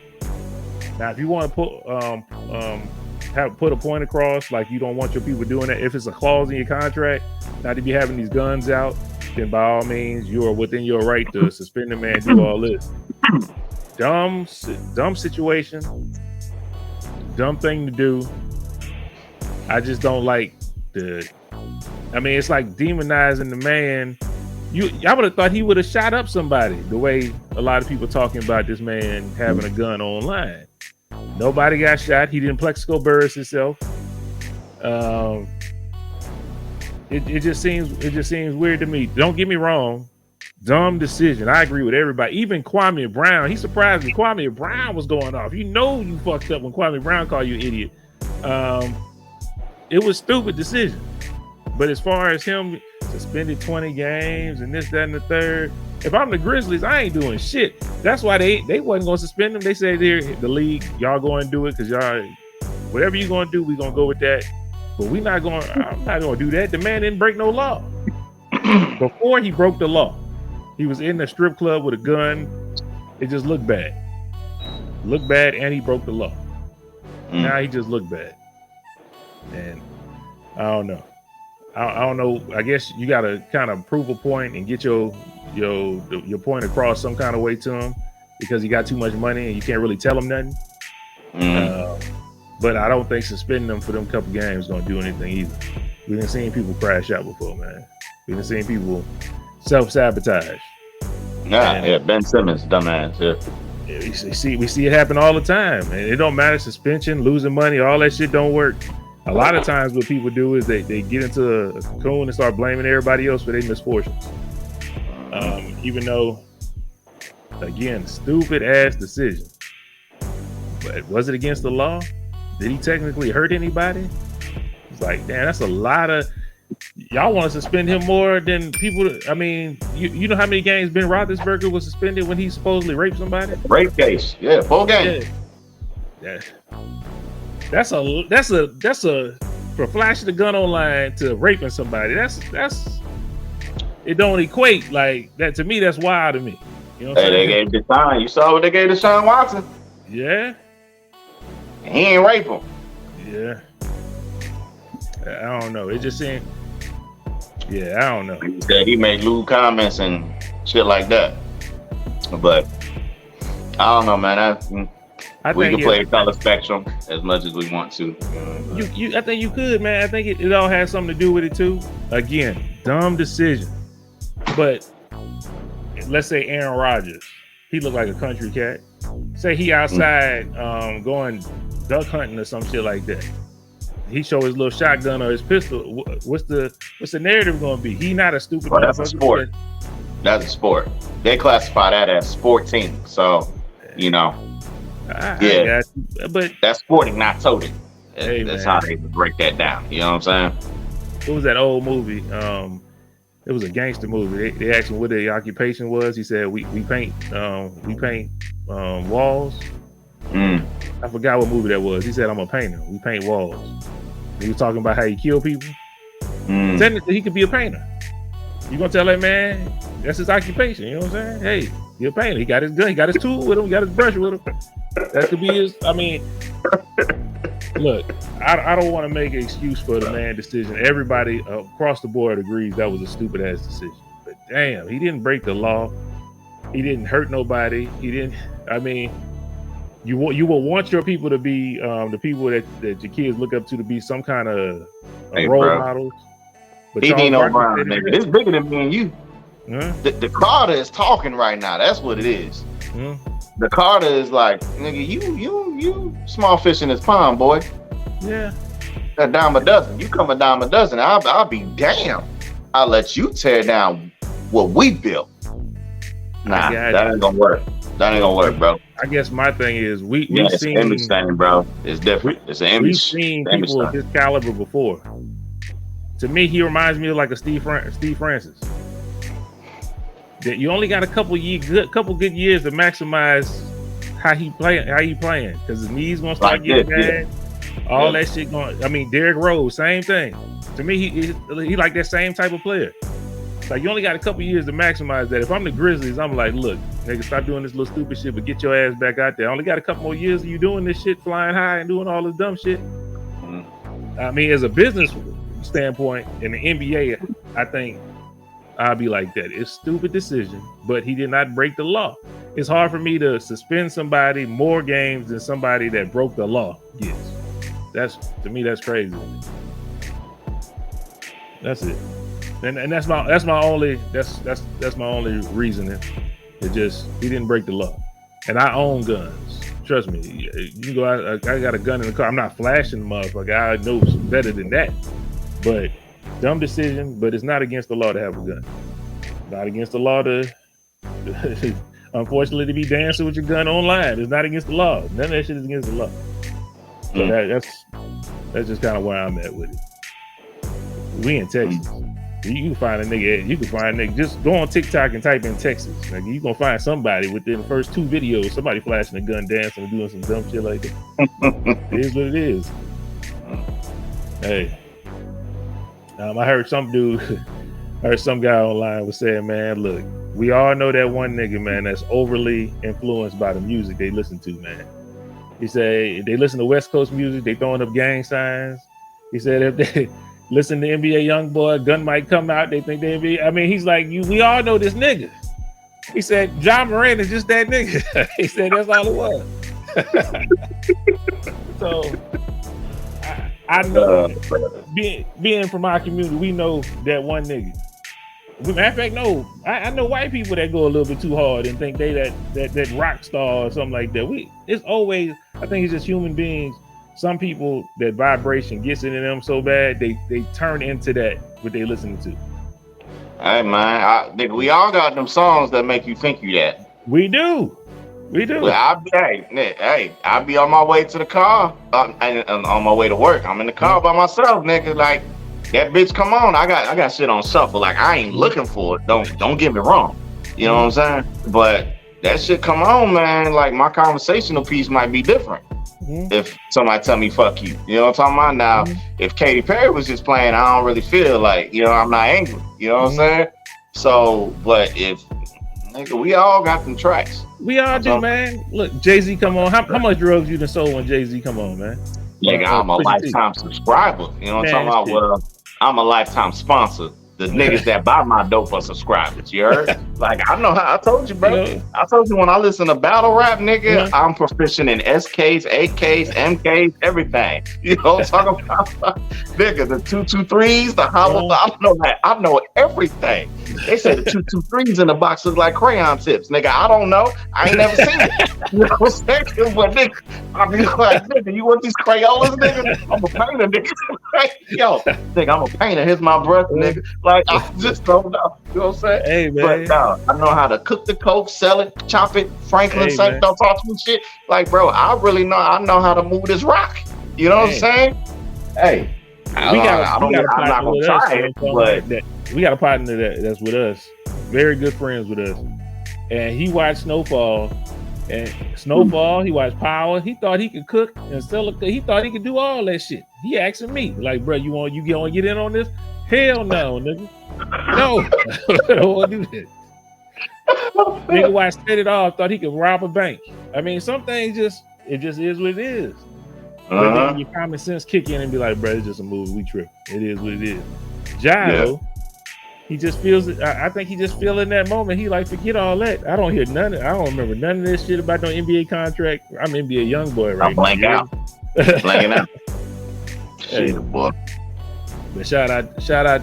Now, if you want to put a point across, like you don't want your people doing that, if it's a clause in your contract not to be having these guns out, then by all means, you are within your right to suspend the man, do all this. Dumb situation, dumb thing to do. I just don't like it's like demonizing the man. I would have thought he would have shot up somebody the way a lot of people talking about this man having a gun online. Nobody got shot. He didn't Plexico burst himself. It just seems weird to me. Don't get me wrong. Dumb decision. I agree with everybody. Even Kwame Brown. He surprised me. Kwame Brown was going off. You know you fucked up when Kwame Brown called you an idiot. It was stupid decision. But as far as him suspended 20 games and this, that, and the third, if I'm the Grizzlies, I ain't doing shit. That's why they wasn't going to suspend him. They said the league, y'all go and do it because y'all, whatever you're going to do, we're going to go with that. But I'm not going to do that. The man didn't break no law. Before he broke the law, he was in the strip club with a gun. It just looked bad. And he broke the law. Now he just looked bad, and I don't know. I don't know. I guess you got to kind of prove a point and get your point across some kind of way to him, because he got too much money and you can't really tell him nothing. But I don't think suspending them for them couple games is going to do anything either. We done seen people crash out before, man. We done seen people self-sabotage. Ben Simmons, dumbass. We see it happen all the time, and it don't matter. Suspension, losing money, all that shit don't work. A lot of times what people do is they get into a cocoon and start blaming everybody else for their misfortunes. Even though, again, stupid ass decision. But was it against the law? Did he technically hurt anybody? It's like, damn, that's a lot of... Y'all want to suspend him more than people... I mean, you know how many games Ben Roethlisberger was suspended when he supposedly raped somebody? Rape case, yeah, 4 games. Yeah. That's a for flashing the gun online to raping somebody. That's it don't equate like that to me. That's wild to me. You know what I'm They gave Deshaun. You saw what they gave Deshaun Watson? Yeah. He ain't rape him. Yeah. I don't know. It just seemed. Yeah, I don't know. He made lewd comments and shit like that. But I don't know, man. We can play color spectrum as much as we want to. I think you could, man. I think it all has something to do with it too. Again, dumb decision. But let's say Aaron Rodgers, he looked like a country cat. Say he outside going duck hunting or some shit like that. He show his little shotgun or his pistol. What's the narrative going to be? He not a stupid. Well, that's a sport. That's a sport. They classify that as sporting. So, you know. I but that's sporting, not toting. Hey, that's how they break that down. You know what I'm saying? It was that old movie. It was a gangster movie. They asked him what the occupation was. He said, "We paint walls." I forgot what movie that was. He said, "I'm a painter. We paint walls." He was talking about how he kill people. Technically, he could be a painter. You gonna tell that man that's his occupation? You know what I'm saying? Hey, you're a painter. He got his gun. He got his tool with him. He got his brush with him. That could be his. I mean, look, I don't want to make an excuse for the man decision. Everybody across the board agrees that was a stupid ass decision. But damn, he didn't break the law. He didn't hurt nobody. He didn't. I mean, you will want your people to be the people that your kids look up to be some kind of role models. But he ain't no Brown, nigga. It's bigger than me and you. The Carter is talking right now. That's what it is. The Carter is like, nigga, you small fish in this pond, boy. Yeah. A dime a dozen. You come a dime a dozen. I'll be damned. I'll let you tear down what we built. Nah, that ain't gonna work. That ain't gonna work, bro. I guess my thing is we've seen image thing, bro. It's different. It's an image. We've seen people of his caliber before. To me, he reminds me of like a Steve Francis. That you only got a couple good years to maximize how he playing, because his knees gonna start getting bad. All that shit going. I mean, Derrick Rose, same thing. To me, he like that same type of player. Like, you only got a couple years to maximize that. If I'm the Grizzlies, I'm like, look, nigga, stop doing this little stupid shit, but get your ass back out there. I only got a couple more years of you doing this shit, flying high and doing all this dumb shit. I mean, as a business standpoint in the NBA, I think I'll be like that. It's a stupid decision, but he did not break the law. It's hard for me to suspend somebody more games than somebody that broke the law gets. To me, that's crazy. That's it. And that's my only reasoning. It just, he didn't break the law. And I own guns. Trust me. You can go out, I got a gun in the car. I'm not flashing the motherfucker. I know better than that. But dumb decision, but it's not against the law to have a gun. Not against the law to unfortunately to be dancing with your gun online. It's not against the law. None of that shit is against the law. So that's just kind of where I'm at with it. We in Texas. You can find a nigga. Just go on TikTok and type in Texas. Like, you gonna find somebody within the first 2 videos, somebody flashing a gun, dancing, and doing some dumb shit like that. It is what it is. Hey, I heard some guy online was saying, man, look, we all know that one nigga, man, that's overly influenced by the music they listen to, man. He said they listen to West Coast music, they throwing up gang signs. He said if they listen to NBA YoungBoy, gun might come out, they think they be. I mean, he's like, we all know this nigga. He said John Moran is just that nigga. He said that's all it was. So I know being from our community, we know that one nigga. Matter of fact, no, I know white people that go a little bit too hard and think they that rock star or something like that. It's always, I think it's just human beings. Some people, that vibration gets into them so bad, they turn into that what they listening to. Hey man, we all got them songs that make you think you that. We do. Well, I'll be on my way to the car, and on my way to work. I'm in the car by myself, nigga. Like, that bitch, come on. I got shit on shuffle. Like, I ain't looking for it. Don't get me wrong. You know what I'm saying? But that shit, come on, man. Like, my conversational piece might be different if somebody tell me fuck you. You know what I'm talking about? Now, if Katy Perry was just playing, I don't really feel like, I'm not angry. You know what I'm saying? So, but if, nigga, we all got them tracks. We all do, man. Look, Jay-Z come on. How much drugs you done sold when Jay-Z come on, man? Nigga, I'm a lifetime subscriber. You know what I'm talking about? Well, I'm a lifetime sponsor. The niggas that buy my dope are subscribers. You heard? Like, I know how. I told you, bro. I told you when I listen to battle rap, nigga, I'm proficient in SKs, AKs, MKs, everything. You know what I'm talking about? Nigga, the 223s, the hollow. I know that. I know everything. They say the 223s in the box look like crayon tips. Nigga, I don't know. I ain't never seen it. You know what I'm saying? But nigga, I be like, nigga, you want these Crayolas, nigga? I'm a painter, nigga. Yo, nigga, I'm a painter. Here's my brush, nigga. Like, I just don't know. You know what I'm saying? Hey, man. But no, I know how to cook the coke, sell it, chop it. Franklin Saint don't talk to me shit. Like, bro, I know how to move this rock. You know what I'm saying? Hey, I'm not gonna try it, but we got a partner that's with us, very good friends with us, and he watched Snowfall. And Snowfall, he watched Power. He thought he could cook and sell it. He thought he could do all that shit. He asking me, like, bro, you want to get in on this? Hell no, nigga. No, I don't want to do that. Nigga, why set it off? Thought he could rob a bank. I mean, some things just is what it is. But then your common sense kick in and be like, bro, it's just a movie. We trip. It is what it is. Gyro, he just feels it. I think he just feel in that moment. He like, forget all that. I don't hear none of. I don't remember none of this shit about no NBA contract. I'm NBA young boy right now. I'm blanking out. Shit, boy. But shout out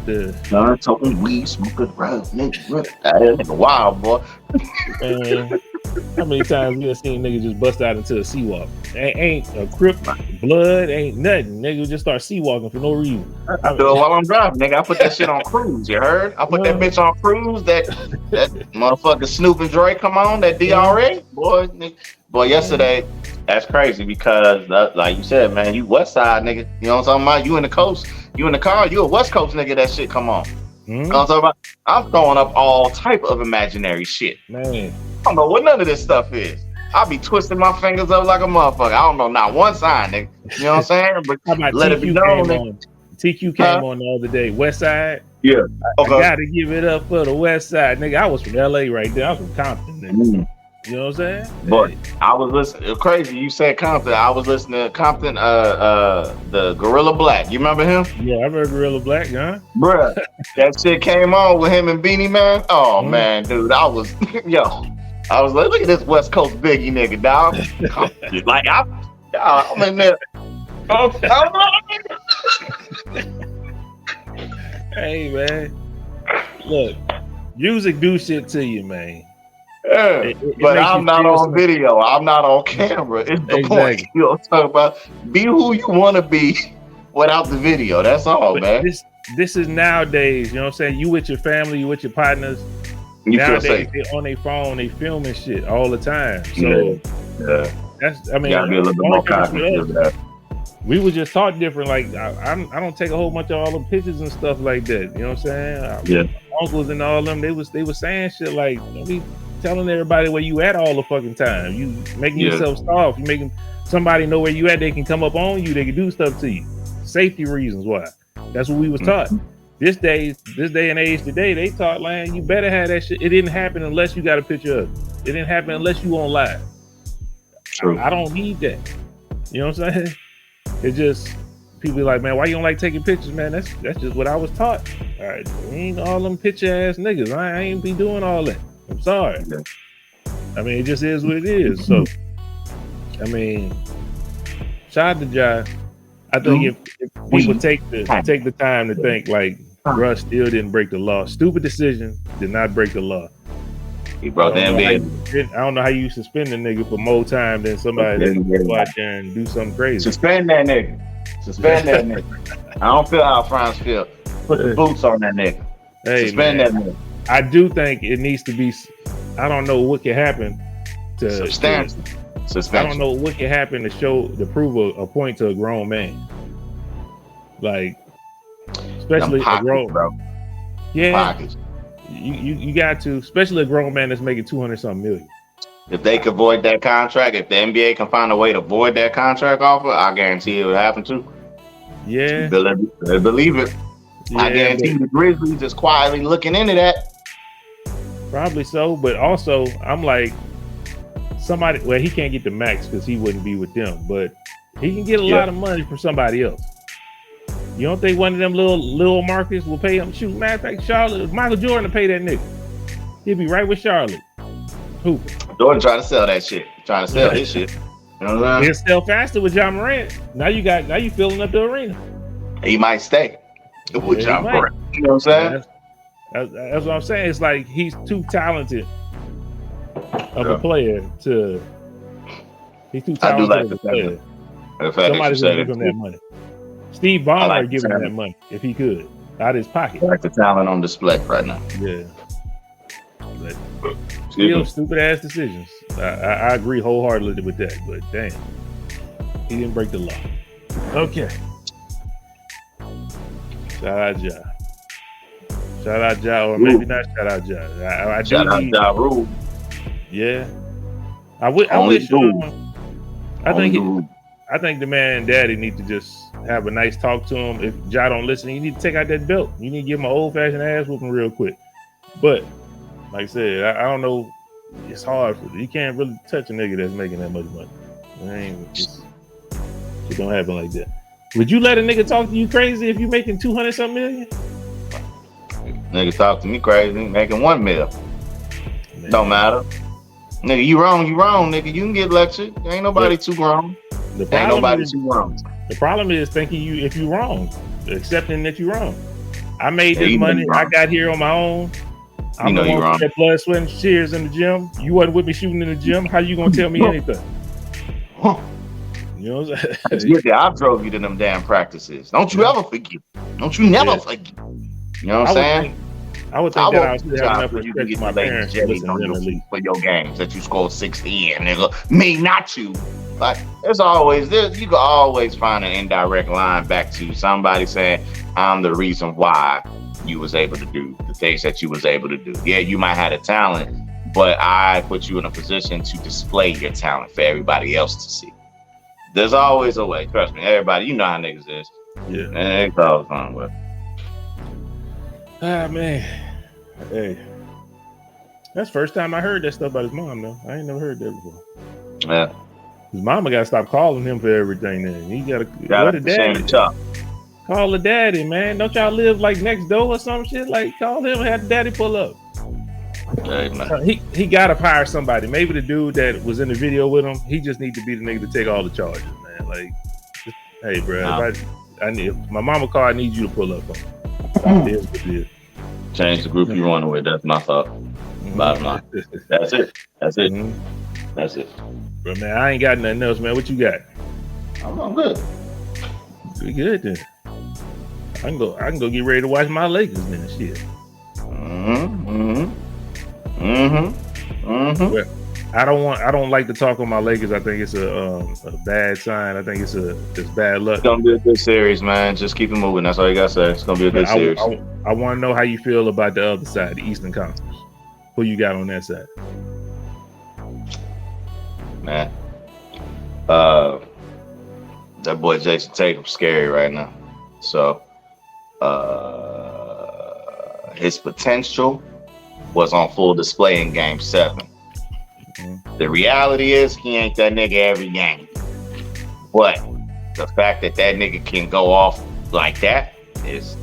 to John talking weed, smoking road, nigga. That is wild, boy. Man, how many times we have seen niggas just bust out into a sea walk? Ain't a crip, blood, ain't nothing. Niggas just start sea walking for no reason. I do it while I'm driving, nigga. I put that shit on cruise, you heard? I put that bitch on cruise, that motherfucker Snoop and Dre come on, that DRA. Boy, yesterday, that's crazy because, like you said, man, you West Side, nigga. You know what I'm talking about? You in the coast, you in the car, you a West Coast nigga, that shit come on. You know what I'm talking about? I'm throwing up all type of imaginary shit. Man. I don't know what none of this stuff is. I'll be twisting my fingers up like a motherfucker. I don't know not one sign, nigga. You know what I'm saying? But let it be known, nigga. TQ came on the other day, West Side. Yeah. Okay. I gotta give it up for the West Side, nigga. I was from LA right there. I was from Compton, nigga. You know what I'm saying? But I was listening. Crazy, you said Compton. I was listening to Compton. The Gorilla Black. You remember him? Yeah, I remember Gorilla Black, huh? Bruh, that shit came on with him and Beanie Man. Oh man, dude, I was like, look at this West Coast Biggie nigga, dog. Like I'm in there. Hey man, look, music do shit to you, man. Yeah, but I'm not on video. I'm not on camera. It's the point. You know what I'm talking about? Be who you want to be without the video. That's all, man. This is nowadays. You know what I'm saying? You with your family, you with your partners. Nowadays, they on their phone, they filming shit all the time. So that's. I mean, gotta be a little bit more conscious of that. We were just taught different. Like I don't take a whole bunch of all the pictures and stuff like that. You know what I'm saying? Uncles and all them. They was saying shit like, don't be telling everybody where you at all the fucking time. You making yourself soft. You making somebody know where you at. They can come up on you. They can do stuff to you. Safety reasons why. That's what we was taught. This day and age today, they taught, man, you better have that shit. It didn't happen unless you got a picture of it. It didn't happen unless you on live. True. I don't need that. You know what I'm saying? It's just people be like, man, why you don't like taking pictures, man? That's just what I was taught. All right, ain't all them picture ass niggas. I ain't be doing all that. I'm sorry. Yeah. I mean, it just is what it is. So, I mean, shout out to Jai. I think if people take the time to think like Russ still didn't break the law. Stupid decision, did not break the law. He brought the NBA. I don't know how you suspend a nigga for more time than somebody that go out there and do something crazy. Suspend that nigga. I don't feel how France feel. Put the boots on that nigga. Hey, suspend that nigga. I do think it needs to be. I don't know what can happen to suspension. I don't know what can happen to prove a point to a grown man. Like, especially a grown, bro. Yeah, pockets. You got to, especially a grown man that's making 200-something million. If they could void that contract, if the NBA can find a way to void that contract offer, I guarantee it would happen too. Yeah, believe it. Yeah, I guarantee the Grizzlies is quietly looking into that. Probably so, but also I'm like somebody. Well, he can't get the max because he wouldn't be with them, but he can get a lot of money from somebody else. You don't think one of them little markets will pay him? Shoot, matter of fact, Charlotte, Michael Jordan to pay that nigga. He'll be right with Charlotte. Who? Jordan trying to sell that shit. Trying to sell his shit. You know what I'm saying? He'll sell faster with John Morant. Now you filling up the arena. He might stay with John Morant. You know what I'm saying? That's what I'm saying. It's like he's too talented of a player to. He's too talented of a player. Somebody's gonna give him that money. Steve Ballmer would give him that money if he could, out of his pocket. I like the talent on display right now. Yeah. Still stupid ass decisions. I agree wholeheartedly with that, but damn, he didn't break the law. Okay. Shout out Ja, or maybe not shout out Ja. Shout out Ja Rule. Yeah. I wish. I think the man and daddy need to just have a nice talk to him. If Ja don't listen, you need to take out that belt. You need to give him an old-fashioned ass whooping real quick. But like I said, I don't know. It's hard for you. Can't really touch a nigga that's making that much money. It don't happen like that. Would you let a nigga talk to you crazy if you making 200-something million? Nigga talk to me crazy, making $1 million. Don't matter. Nigga, you wrong, nigga. You can get lectured. Ain't nobody too grown. Ain't nobody too grown. The problem is thinking if you wrong, accepting that you wrong. I made this money. I got here on my own. I'm the one with that blood, sweat, and tears in the gym. You wasn't with me shooting in the gym. How you gonna tell me anything? You know what I'm saying? I drove you to them damn practices. Don't you ever forget. Don't you never forget. You know what I'm saying? I would think that I was have enough respect for my parents to listen to them at least. For your games that you scored 60 in, nigga. Me, not you. Like, you can always find an indirect line back to somebody saying, I'm the reason why you was able to do the things that you was able to do. Yeah, you might have a talent, but I put you in a position to display your talent for everybody else to see. There's always a way. Trust me, everybody, you know how niggas is. Yeah. And it's all fun with. Ah, man. Hey. That's the first time I heard that stuff about his mom, though. I ain't never heard that before. Yeah. His mama got to stop calling him for everything then. He got to daddy. Call the daddy, man. Don't y'all live like next door or some shit? Like, call him and have the daddy pull up. Hey, man. He got to hire somebody. Maybe the dude that was in the video with him, he just need to be the nigga to take all the charges, man. Like, hey, bro, my mama car, I need you to pull up on. It is what it is. Change the group you running with. That's my thought. Bottom line. That's it. That's it. But man, I ain't got nothing else, man. What you got? I'm good. We good then. I can go get ready to watch my Lakers then. Shit. Well, I don't like to talk on my Lakers. I think it's a bad sign. I think it's bad luck. It's gonna be a good series, man. Just keep it moving. That's all you gotta say. It's gonna be a good series. I want to know how you feel about the other side, the Eastern Conference. Who you got on that side? Man, that boy Jason Tatum's scary right now. So, his potential was on full display in Game 7. The reality is he ain't that nigga every game. But the fact that nigga can go off like that is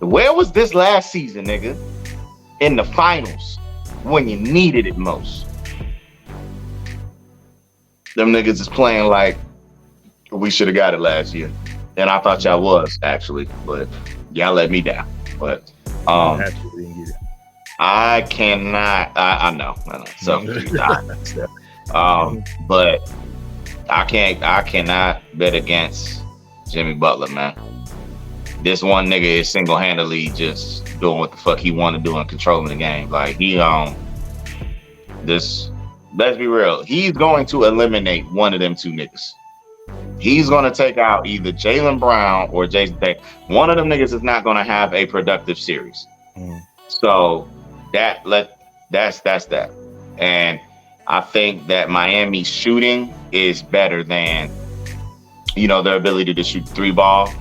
where was this last season, nigga? In the finals when you needed it most. Them niggas is playing like we should have got it last year. And I thought y'all was actually, but y'all let me down. But I cannot. I know. So, but I cannot bet against Jimmy Butler, man. This one nigga is single-handedly just doing what the fuck he want to do and controlling the game. Like this. Let's be real. He's going to eliminate one of them two niggas. He's going to take out either Jaylen Brown or Jason Tatum. One of them niggas is not going to have a productive series. So that's that. And I think that Miami's shooting is better than, their ability to shoot 3 ball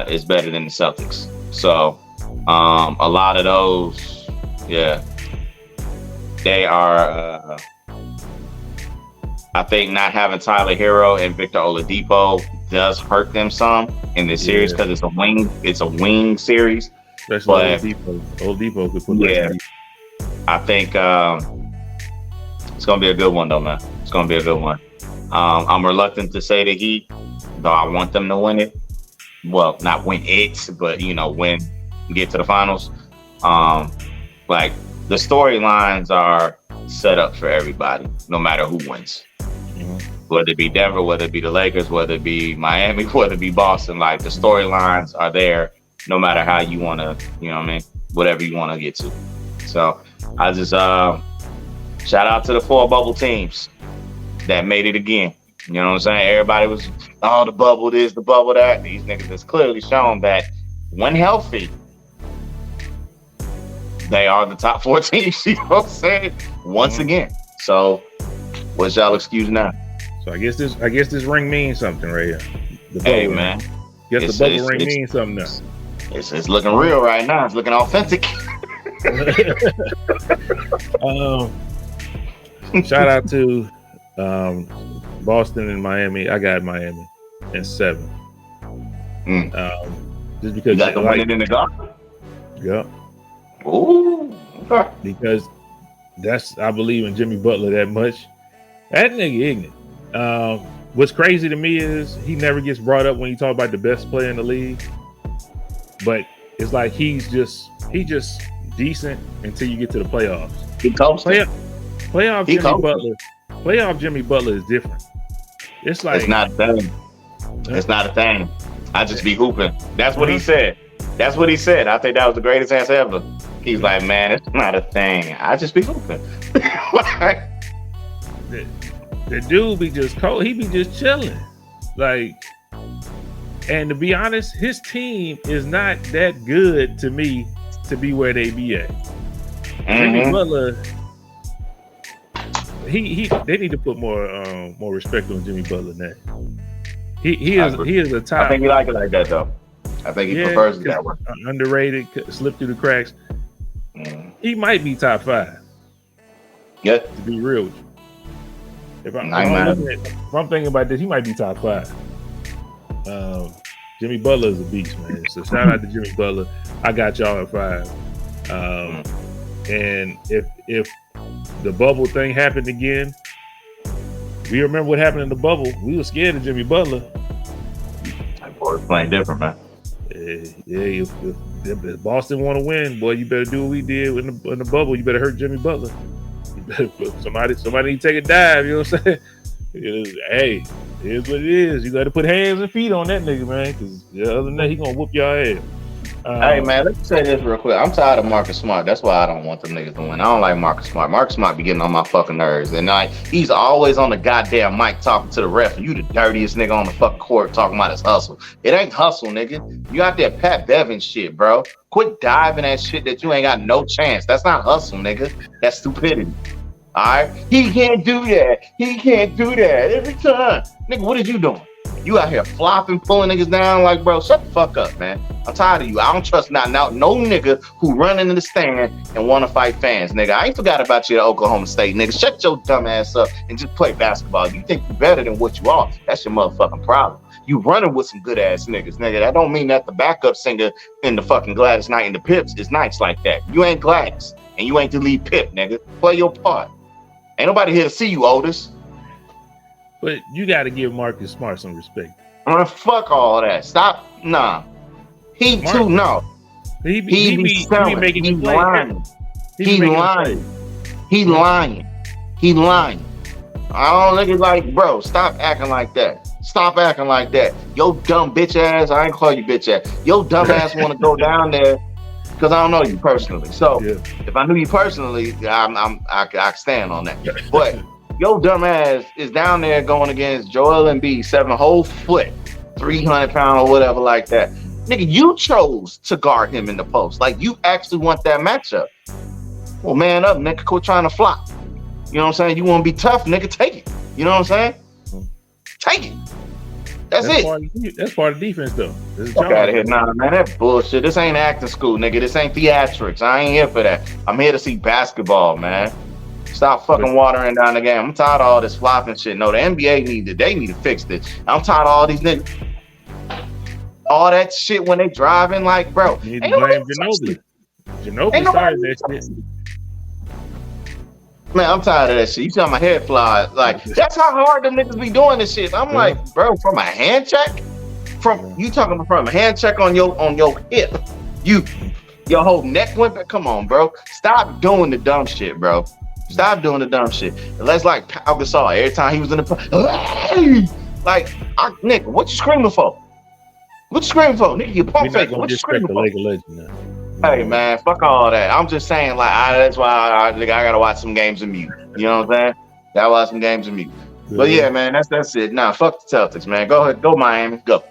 is better than the Celtics. So a lot of those, they are. I think not having Tyler Hero and Victor Oladipo does hurt them some in this series because it's a wing series. Especially Oladipo could put I think it's gonna be a good one though, man. It's gonna be a good one. I'm reluctant to say the Heat, though I want them to win it. Well, not win it, but get to the finals. Like the storylines are set up for everybody, no matter who wins. Whether it be Denver, whether it be the Lakers, whether it be Miami, whether it be Boston, like the storylines are there no matter how you want to, whatever you want to get to. So I just shout out to the 4 bubble teams that made it again. You know what I'm saying? Everybody was, the bubble this, the bubble that. These niggas has clearly shown that when healthy, they are the top 4 teams, you know what I'm saying? Once again. So what's y'all excuse now? So I guess this ring means something right here. Hey man. Guess the bubble ring means something now. It's looking real right now. It's looking authentic. Shout out to Boston and Miami. I got Miami in 7. Just because you got the winning in the garden. Yep. Ooh. Okay. Because I believe in Jimmy Butler that much. That nigga ignorant. What's crazy to me is he never gets brought up when you talk about the best player in the league. But it's like he's just decent until you get to the playoffs. He coasting. Playoff Jimmy Butler is different. It's like it's not a thing. It's not a thing. I just be hooping. That's what he said. That's what he said. I think that was the greatest answer ever. He's like, man, it's not a thing. I just be hooping. The dude be just cold. He be just chilling. Like, and to be honest, his team is not that good to me to be where they be at. Jimmy Butler, they need to put more respect on Jimmy Butler than that. He is a top. I think he like it like that though. I think he prefers it that way. Underrated, slipped through the cracks. He might be top 5. Yeah. To be real with you. If I'm thinking about this, he might be top 5. Jimmy Butler is a beast, man. So shout out to Jimmy Butler. I got y'all at 5. And if the bubble thing happened again, we remember what happened in the bubble. We were scared of Jimmy Butler. That boy's playing different, man. If Boston want to win, boy, you better do what we did in the bubble. You better hurt Jimmy Butler. Somebody need to take a dive. You know what I'm saying? Hey, here's what it is. You got to put hands and feet on that nigga, man. Because other than that, he gonna whoop your ass. Hey man, let's say this real quick. I'm tired of Marcus Smart. That's why I don't want them niggas to win. I don't like Marcus Smart. Marcus Smart be getting on my fucking nerves. And he's always on the goddamn mic talking to the ref. You the dirtiest nigga on the fucking court talking about his hustle. It ain't hustle, nigga. You out there Pat Bevan shit, bro. Quit diving that shit that you ain't got no chance. That's not hustle, nigga. That's stupidity. All right? He can't do that. He can't do that every time. Nigga, what is you doing? You out here flopping, pulling niggas down. Like, bro, shut the fuck up, man. I'm tired of you. I don't trust no nigga who running in the stand and want to fight fans, nigga. I ain't forgot about you at Oklahoma State, nigga. Shut your dumb ass up and just play basketball. You think you better than what you are. That's your motherfucking problem. You running with some good ass niggas, nigga. That don't mean that the backup singer in the fucking Gladys Knight and the Pips is nice like that. You ain't Gladys and you ain't the lead Pip, nigga. Play your part. Ain't nobody here to see you, Otis. But you got to give Marcus Smart some respect. Fuck all that. Stop. Nah. He Marcus, too, no. He be making you play. Lying. He lying. He lying. He lying. I don't look at like, bro, stop acting like that. Stop acting like that. Yo dumb bitch ass, I ain't call you bitch ass. Yo dumb ass want to go down there because I don't know you personally. So if I knew you personally, I stand on that. But yo dumb ass is down there going against Joel Embiid, 7 whole foot, 300 pound or whatever like that. Nigga, you chose to guard him in the post. Like you actually want that matchup. Well, man up, nigga. Quit trying to flop. You know what I'm saying? You want to be tough, nigga? Take it. You know what I'm saying? Take it. That's it. That's part of defense, though. Fuck out of here. Nah, man, that bullshit. This ain't acting school, nigga. This ain't theatrics. I ain't here for that. I'm here to see basketball, man. Stop fucking watering down the game. I'm tired of all this flopping shit. No, the NBA need to fix this. I'm tired of all these niggas. All that shit when they driving, like, bro. You need to blame Ginobili. Ginobili started that shit. Man, I'm tired of that shit. You tell my head fly. Like, that's how hard them niggas be doing this shit. I'm like, bro, from a hand check? You talking from a hand check on your hip. Your whole neck went back. Come on, bro. Stop doing the dumb shit, bro. Stop doing the dumb shit. Unless like Pau Gasol, every time he was in the like, nigga, what you screaming for? What you screaming for? Nigga, you pump fake. What you screaming for? Legend now. Hey man, fuck all that. I'm just saying, like, that's why I gotta watch some games in mute. You know what I'm saying? Gotta watch some games in mute. But yeah, man, that's it. Nah, fuck the Celtics, man. Go ahead, go Miami, go.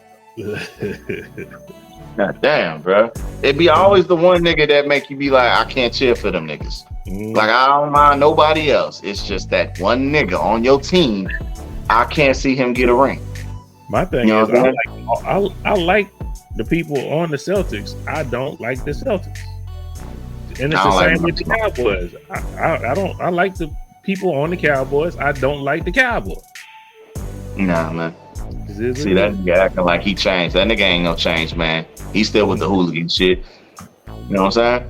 God damn, bro. It be always the one nigga that make you be like, I can't cheer for them niggas. Like I don't mind nobody else. It's just that one nigga on your team. I can't see him get a ring. My thing is, I like the people on the Celtics. I don't like the Celtics, and it's the same with the Cowboys. I like the people on the Cowboys. I don't like the Cowboys. Nah, man. See that nigga acting like he changed. That nigga ain't no change, man. He's still with the hooligan shit. You know what I'm saying?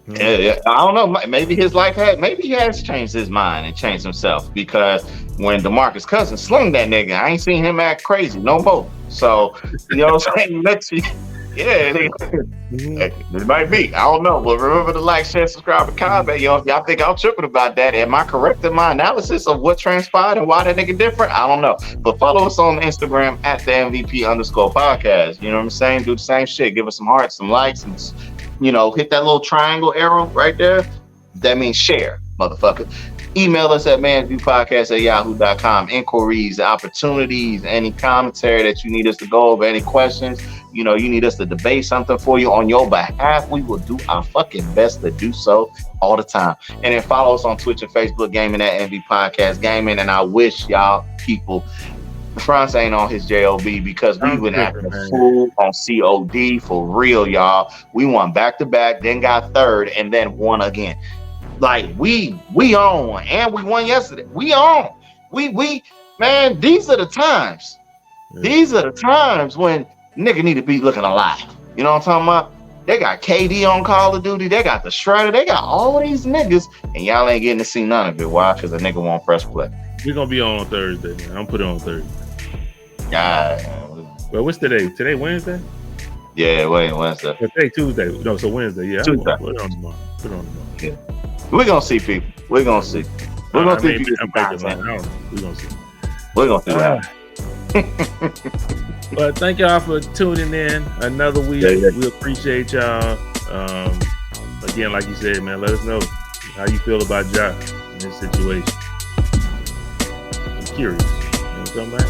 Yeah, I don't know. Maybe his life maybe he has changed his mind and changed himself, because when DeMarcus Cousins slung that nigga, I ain't seen him act crazy no more. So, you know what I'm saying? It might be. I don't know. But remember to like, share, subscribe, and comment. Yo, if y'all think I'm tripping about that, am I correct in my analysis of what transpired and why that nigga different? I don't know. But follow us on Instagram at the MVP_podcast. You know what I'm saying? Do the same shit. Give us some hearts, some likes, and hit that little triangle arrow right there. That means share, motherfucker. Email us at ManViewPodcast@yahoo.com. Inquiries, opportunities, any commentary that you need us to go over, any questions, you need us to debate something for you on your behalf. We will do our fucking best to do so all the time. And then follow us on Twitch and Facebook Gaming at MV Podcast Gaming. And I wish y'all people, France ain't on his JOB, because we've been acting a fool on COD for real, y'all. We won back-to-back, then got third, and then won again. Like we on, and we won yesterday. We on. We man, these are the times. Yeah. These are the times when nigga need to be looking alive. You know what I'm talking about? They got KD on Call of Duty. They got the Shredder. They got all these niggas, and y'all ain't getting to see none of it. Why? Because the nigga won't press play. We're gonna be on Thursday, man. I'm putting it on Thursday. Well, what's today? Today Wednesday? Yeah, Wednesday. Today Tuesday. No, so Wednesday. Yeah, Tuesday. Put it on tomorrow. Yeah. We're gonna see people. We're gonna see. We're gonna see people. We're gonna see. We're gonna see that. But thank y'all for tuning in another week. Yeah. We appreciate y'all. Again, like you said, man, let us know how you feel about Ja in this situation. I'm curious. You know what I'm talking about?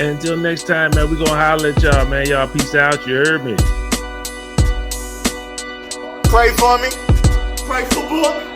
And until next time, man, we're gonna holler at y'all, man. Y'all peace out. You heard me. Pray for me. Pray for book.